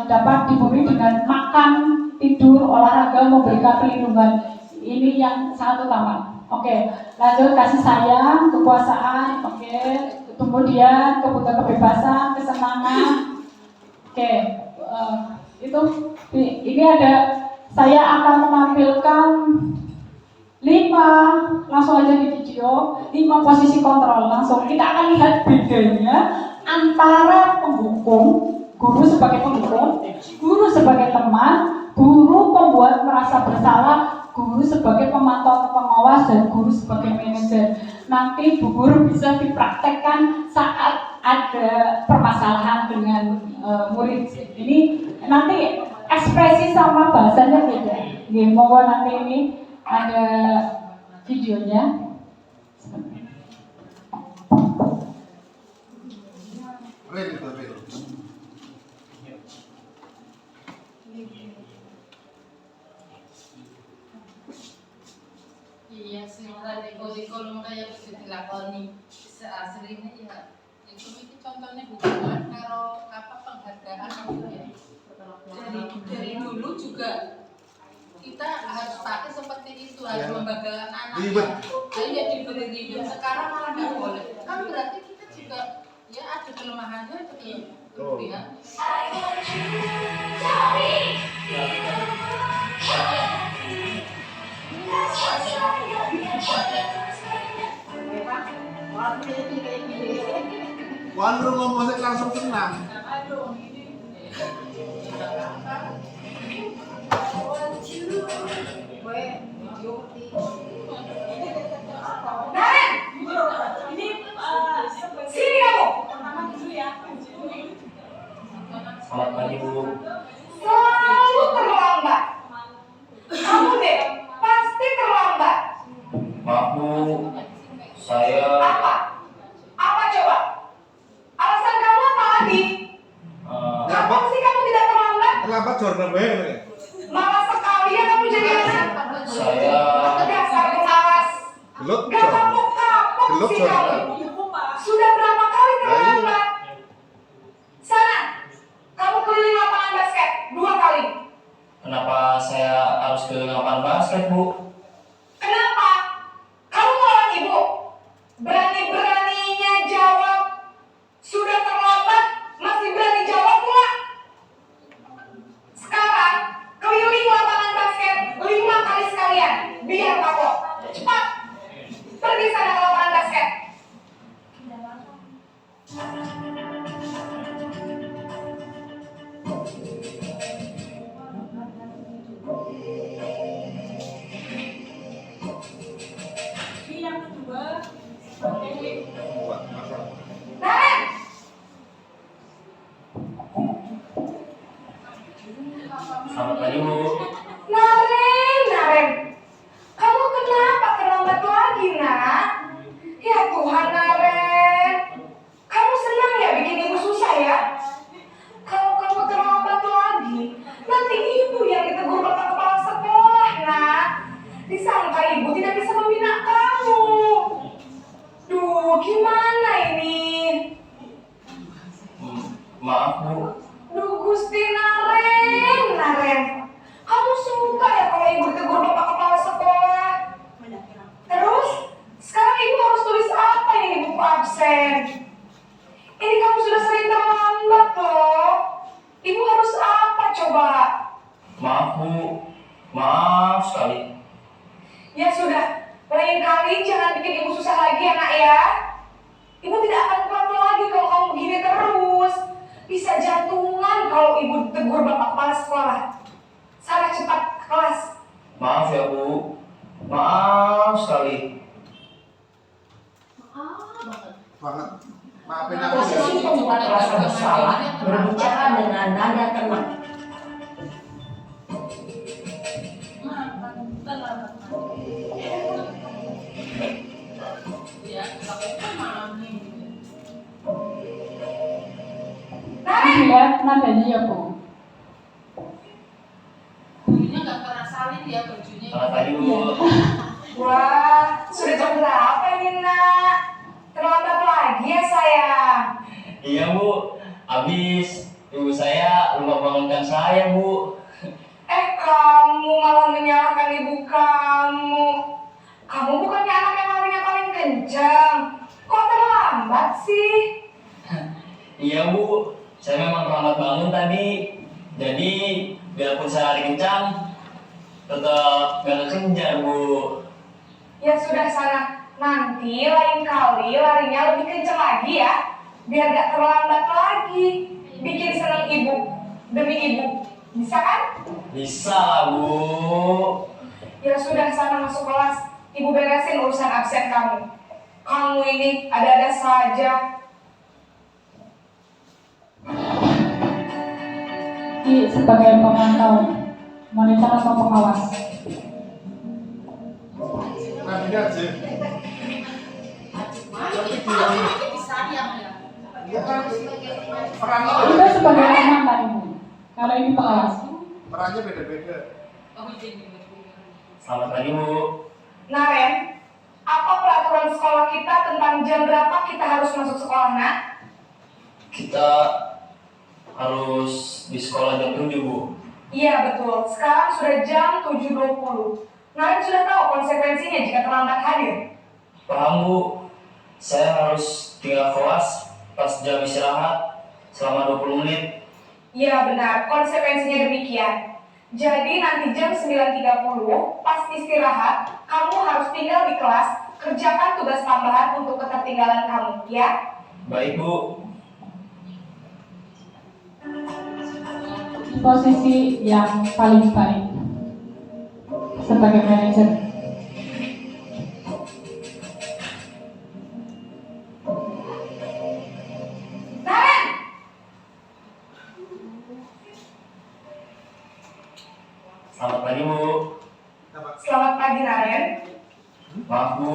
dapat dipenuhi dengan makan, tidur, olahraga, memberikan perlindungan. Ini yang sangat utama. Oke, lanjut kasih sayang, kekuasaan, oke, kemudian kebutuhan kebebasan, kesenangan. Oke, ini ada, saya akan menampilkan 5, langsung aja di video, 5 posisi kontrol. Langsung kita akan lihat bedanya antara penghukum, guru sebagai penghukum, guru sebagai teman, guru pembuat merasa bersalah, guru sebagai pemantau pengawas, dan guru sebagai manajer. Nanti Bu Guru bisa dipraktekkan saat ada permasalahan dengan murid. Ini nanti ekspresi sama bahasanya beda. Nggih, monggo nanti ini ada videonya. Iya sih, mulai kurikulum kayak bisa dilakoni seaslinya ya. Itu contohnya hubungan karo apa penghargaan gitu ya. Dari dulu juga kita harus pakai seperti itu, harus membanggakan anak. Jadi ya diberi ribet. Sekarang malah nggak boleh. Kan berarti kita juga ya ada kelemahannya, ada kelebihan. Waduh, ngomongnya langsung senang. Sini kamu. Selamat pagi Bu. Selalu terlambat. Kamu deh, pasti terlambat. Maaf Bu, saya Apa? Apa coba? Alasan kamu apa lagi? Kapan sih kamu tidak terlambat? Terlambat jorna bae. Malas sekali ya kamu jadi anak. saya Dasar pengawas. Gelut Gak jorna. kapok-kapok Gelut sih jorna. kamu. Sudah berapa kali terlambat? Sana, kamu keliling lapangan basket 2 kali. kenapa saya harus ke lapangan basket Bu? Kenapa? Kamu ngelawan ibu? Berani-beraninya jawab. Sudah terlambat, masih berani jawab pula. Sekarang, keliling lapangan basket 5 kali sekalian. Biar kapok. Cepat. Pergi sana ke lapangan basket. Ini yang kedua, Naren! Selamat pagi Bu. Naren. Kamu kenapa terlambat lagi, nak? Ya Tuhan, Naren. Kamu senang ya bikin ibu susah ya? Kalau kamu terlambat lagi, nanti ibu yang ditegur bapak kepala sekolah, nak. Disangka ibu tidak bisa membina kamu. Duh, gimana ini? Maaf Bu. Duh, Gusti Naren. Kamu suka ya kalau ibu ditegur bapak kepala sekolah? Terus, sekarang ibu harus tulis apa ini di buku absen? Ini kamu sudah sering terlambat loh. Ibu harus apa coba? Maaf Bu. Maaf sekali. Ya sudah, lain kali jangan bikin ibu susah lagi ya nak ya. Ibu tidak akan kuat lagi kalau kamu begini terus. Bisa jantungan kalau ibu tegur bapak kepala sekolah. Sana cepat ke kelas. Maaf ya Bu. Maaf sekali. Banget. Maafin aku ya. Posisi pembuat rasa bersalah berbicara dengan nada tenang. Ya, tapi kan malam nih. Naren, dilihat nadanya ya Bu. Dulunya nggak pernah salin ya bajunya. Selamat pagi Bu. wah sudah jam berapa ini nak? Terlambat lagi ya sayang. Iya Bu. Habis ibu saya lupa bangunkan saya Bu. Kamu malah menyalahkan ibu kamu. Kamu bukannya anak yang larinya paling kencang. Kok terlambat sih? Iya Bu. Saya memang terlambat bangun tadi. Jadi biarpun saya lari kencang, tetap gak kekejar Bu. Ya sudah sana. Nanti lain kali larinya lebih kencang lagi ya. Biar gak terlambat lagi. Bikin senang ibu. Demi ibu. Bisa kan? Bisa lah Bu. Ya sudah sana masuk kelas. Ibu beresin urusan absen kamu. Kamu ini ada-ada saja. posisi sebagai pemantau, monitor atau pengawas. Itu sebagai pemantau Ibu. Kalau ini pengawas. Perannya beda-beda. Selamat pagi Bu. Naren, apa peraturan sekolah kita tentang jam berapa kita harus masuk sekolah, Nak? Kita harus di sekolah jam 7 Bu. Iya betul, sekarang sudah jam 7.20. Naren sudah tahu konsekuensinya jika terlambat hadir. Paham Bu, saya harus tinggal kelas pas jam istirahat selama 20 menit. Iya benar, konsekuensinya demikian. Jadi nanti jam 9.30 pas istirahat, kamu harus tinggal di kelas, kerjakan tugas tambahan untuk ketertinggalan kamu, ya? Baik Bu. Di posisi yang paling baik sebagai manajer. Naren! Selamat pagi Bu. Selamat pagi, Naren. Maaf Bu,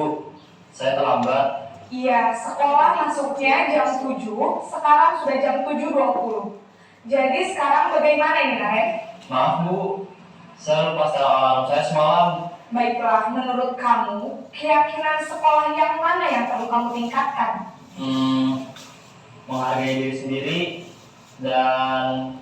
saya terlambat. Iya, sekolah masuknya jam 7, sekarang sudah jam 7.20. Jadi sekarang bagaimana ini, Naren? Maaf Bu, saya lupa setel alarm saya semalam. Baiklah, menurut kamu, keyakinan sekolah yang mana yang perlu kamu tingkatkan? Menghargai diri sendiri dan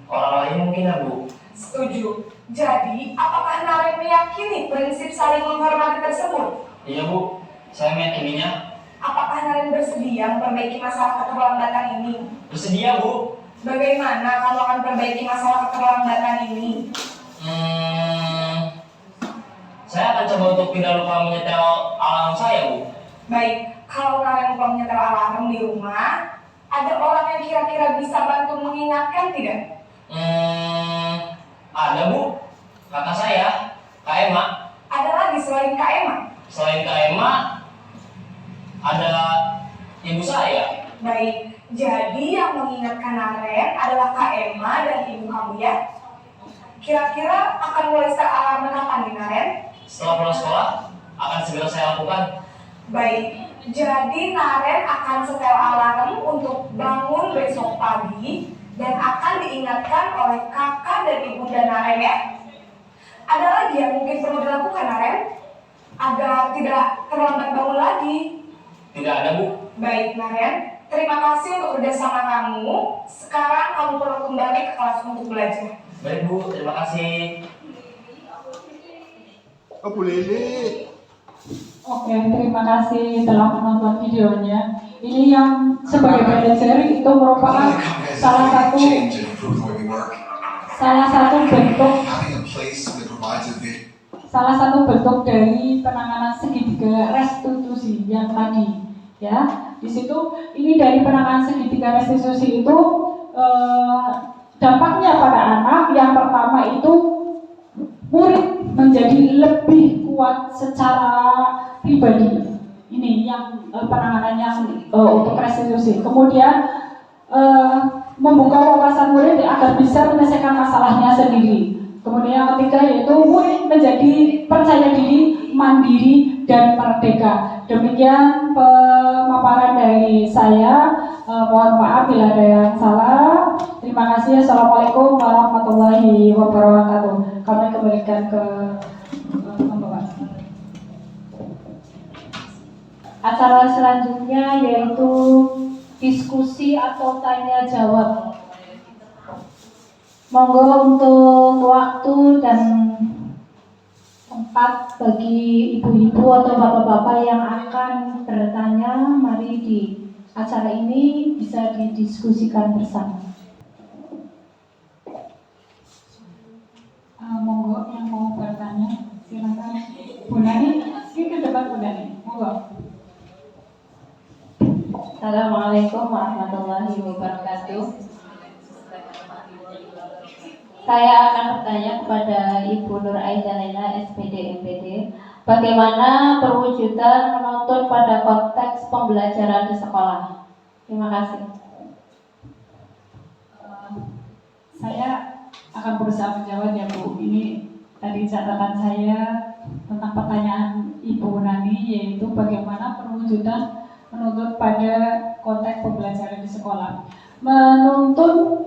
orang lain mungkin ya Bu. Setuju. Jadi, apakah Naren meyakini prinsip saling menghormati tersebut? Iya Bu, saya meyakininya. Apakah Naren bersedia memperbaiki masalah keterlambatan ini? Bersedia Bu. Bagaimana kamu akan perbaiki masalah keterlambatan ini? Saya akan coba untuk tidak lupa menyetel alarm saya Bu. Baik, kalau Naren lupa menyetel alarm di rumah, ada orang yang kira-kira bisa bantu mengingatkan tidak? Ada Bu, kakak saya, Kak Emma. Ada lagi selain Kak Emma? Selain Kak Emma, ada ibu saya. Baik, jadi yang mengingatkan Naren adalah Kak Emma dan ibu kamu ya? Kira-kira akan mulai start alarm kapan nih Naren? Setelah pulang sekolah, akan segera saya lakukan. Baik, jadi Naren akan setel alarm untuk bangun besok pagi dan akan diingatkan oleh kakak dan ibunda Naren ya. Ada lagi yang mungkin perlu dilakukan Naren? Agar tidak terlambat bangun lagi. Tidak ada Bu. Baik Naren, terima kasih untuk kerjasama kamu. Sekarang kamu perlu kembali ke kelas untuk belajar. Baik Bu, terima kasih. Oh Bu Lili. Oke, terima kasih telah menonton videonya. Ini yang sebagai manajer itu merupakan salah satu bentuk dari penanganan segitiga restitusi yang tadi, ya. Di situ ini dari penanganan segitiga restitusi itu dampaknya pada anak yang pertama itu murid menjadi lebih kuat secara pribadi. Ini yang penanganan yang untuk restitusi. Kemudian membuka wawasan murid agar bisa menyelesaikan masalahnya sendiri. Kemudian yang ketiga yaitu murid menjadi percaya diri, mandiri, dan merdeka. Demikian pemaparan dari saya. Mohon maaf bila ada yang salah. Terima kasih. Assalamualaikum warahmatullahi wabarakatuh. Kami kembalikan ke pembawa. Acara selanjutnya yaitu diskusi atau tanya jawab. Monggo untuk waktu dan tempat bagi ibu-ibu atau bapak-bapak yang akan bertanya, mari di acara ini bisa didiskusikan bersama. Monggo yang mau bertanya, silakan. Bu Nani, ini ke depan Bu Nani. Monggo. Assalamualaikum warahmatullahi wabarakatuh. Saya akan bertanya kepada Ibu Nur Aisyah Lena, SPD MPD, bagaimana perwujudan menuntun pada konteks pembelajaran di sekolah? Terima kasih. Saya akan berusaha menjawab ya Bu. Ini tadi catatan saya tentang pertanyaan Ibu Nani, yaitu bagaimana perwujudan menuntut pada konteks pembelajaran di sekolah. Menuntun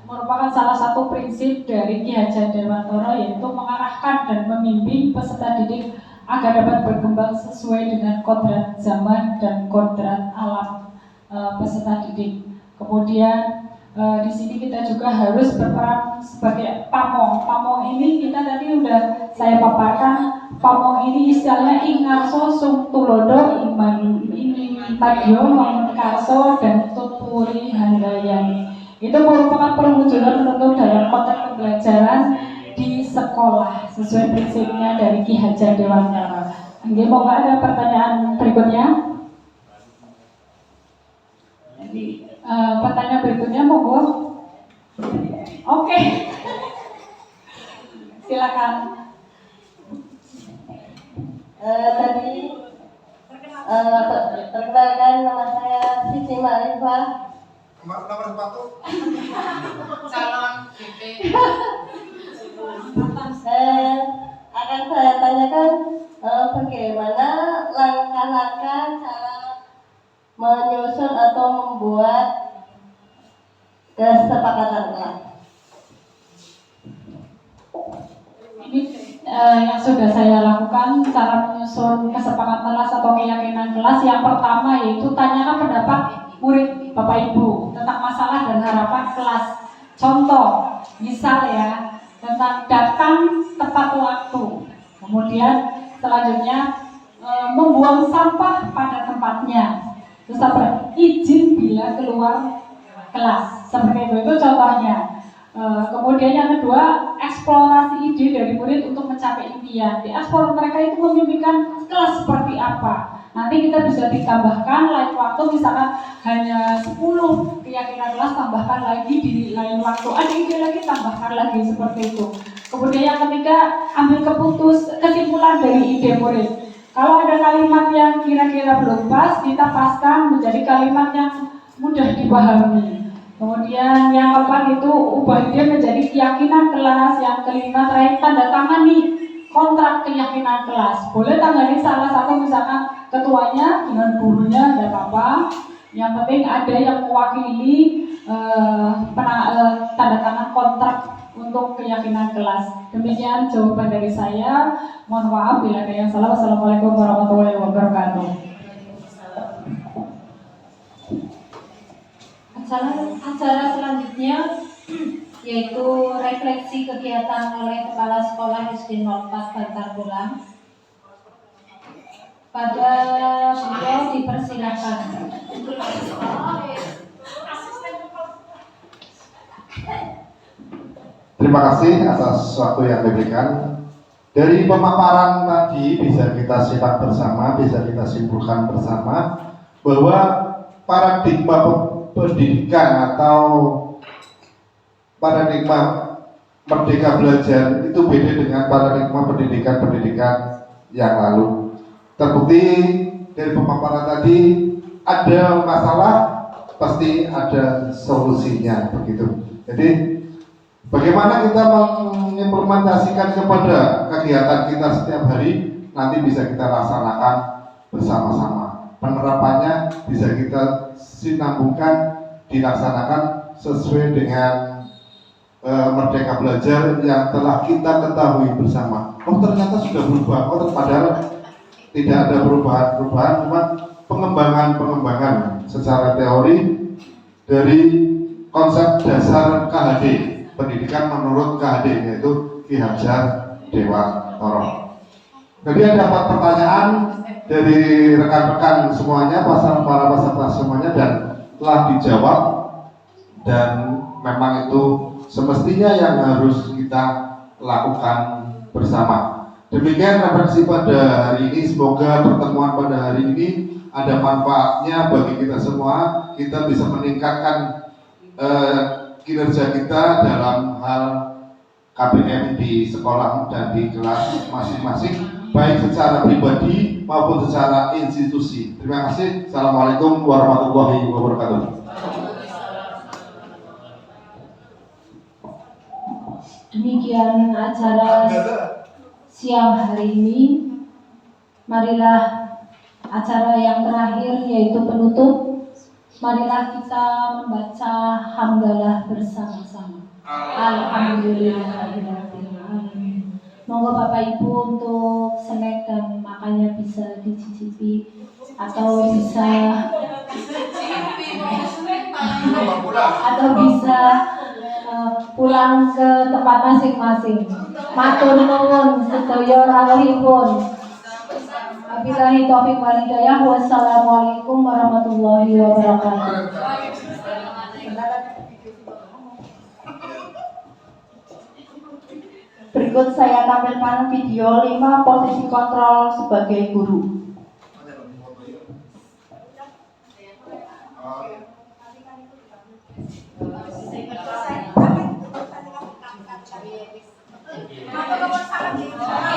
merupakan salah satu prinsip dari Ki Hajar Dewantara, yaitu mengarahkan dan membimbing peserta didik agar dapat berkembang sesuai dengan kodrat zaman dan kodrat alam peserta didik. Kemudian di sini kita juga harus berperan sebagai pamong. Pamong ini kita tadi udah saya paparkan. Pamong ini istilahnya ingarso sung tulodo iman ini magyo mengkarso dan tuturi handayani. Itu merupakan perwujudan menuntut dalam konteks pembelajaran di sekolah sesuai prinsipnya dari Ki Hajar Dewantara. Oke, mau nggak ada pertanyaan berikutnya? Jadi pertanyaan berikutnya monggo. Oke, silakan. Tadi perkenalkan, nama saya Siti Ma'rifah. Nomor sepatu. Calon BP. Akan saya tanyakan bagaimana langkah-langkah cara menyusun atau membuat kesepakatan kelas. Ini yang sudah saya lakukan, cara menyusun kesepakatan kelas atau keyakinan kelas. Yang pertama yaitu tanyakan pendapat murid Bapak Ibu tentang masalah dan harapan kelas. Contoh, misal ya, tentang datang tepat waktu. Kemudian selanjutnya membuang sampah pada tempatnya. Terus izin bila keluar kelas. Seperti itu contohnya. Kemudian yang kedua, eksplorasi ide dari murid untuk mencapai impian. Di eksplor mereka itu memimpikan kelas seperti apa. Nanti kita bisa ditambahkan lain waktu, misalkan hanya 10 keyakinan kelas, tambahkan lagi di lain waktu. Ada ide lagi, tambahkan lagi, seperti itu. Kemudian yang ketiga, ambil kesimpulan dari ide murid. Kalau ada kalimat yang kira-kira belum pas, kita paskan menjadi kalimat yang mudah dipahami. Kemudian yang keempat itu ubah ide menjadi keyakinan kelas. Yang kelima terakhir tanda tangani kontrak keyakinan kelas. Boleh tangani salah satu, misalkan ketuanya dengan gurunya, tidak apa-apa. Yang penting ada yang mewakili tanda tangan kontrak untuk keyakinan kelas. Demikian jawaban dari saya. Mohon maaf bila ada yang salah. Wassalamualaikum warahmatullahi wabarakatuh. Acara selanjutnya yaitu refleksi kegiatan oleh Kepala Sekolah SD 04 Bantar Tulang. Pada beliau dipersilakan. Terima kasih atas waktu yang diberikan. Dari pemaparan tadi bisa kita simak bersama, bisa kita simpulkan bersama bahwa paradigma pendidikan atau paradigma merdeka belajar itu beda dengan paradigma pendidikan yang lalu. Terbukti dari pemaparan tadi, ada masalah pasti ada solusinya, begitu. Jadi bagaimana kita mengimplementasikan kepada kegiatan kita setiap hari, nanti bisa kita laksanakan bersama-sama. Penerapannya bisa kita sinambungkan, dilaksanakan sesuai dengan merdeka belajar yang telah kita ketahui bersama. Oh ternyata sudah berubah, oh padahal tidak ada perubahan-perubahan, cuma pengembangan secara teori dari konsep dasar KHD, pendidikan menurut KHD, yaitu Ki Hajar Dewantara. Jadi ada 4 pertanyaan dari rekan-rekan semuanya, para peserta semuanya, dan telah dijawab, dan memang itu semestinya yang harus kita lakukan bersama. Demikian refleksi pada hari ini. Semoga pertemuan pada hari ini ada manfaatnya bagi kita semua. Kita bisa meningkatkan kinerja kita dalam hal KBM di sekolah dan di kelas masing-masing, baik secara pribadi maupun secara institusi. Terima kasih. Assalamualaikum warahmatullahi wabarakatuh. Demikian acara siang hari ini. Marilah acara yang terakhir yaitu penutup. Marilah kita membaca hamdalah bersama-sama. Alhamdulillahirabbil alamin. Monggo Bapak Ibu untuk snack dan makannya bisa dicicipi atau bisa pulang ke tempat masing-masing. Matur nuwun sedaya rawuhipun. Wabillahi taufiq wal hidayah. Wassalamualaikum warahmatullahi wabarakatuh. Berikut saya tampilkan video 5 posisi kontrol sebagai guru. Maka nomor 1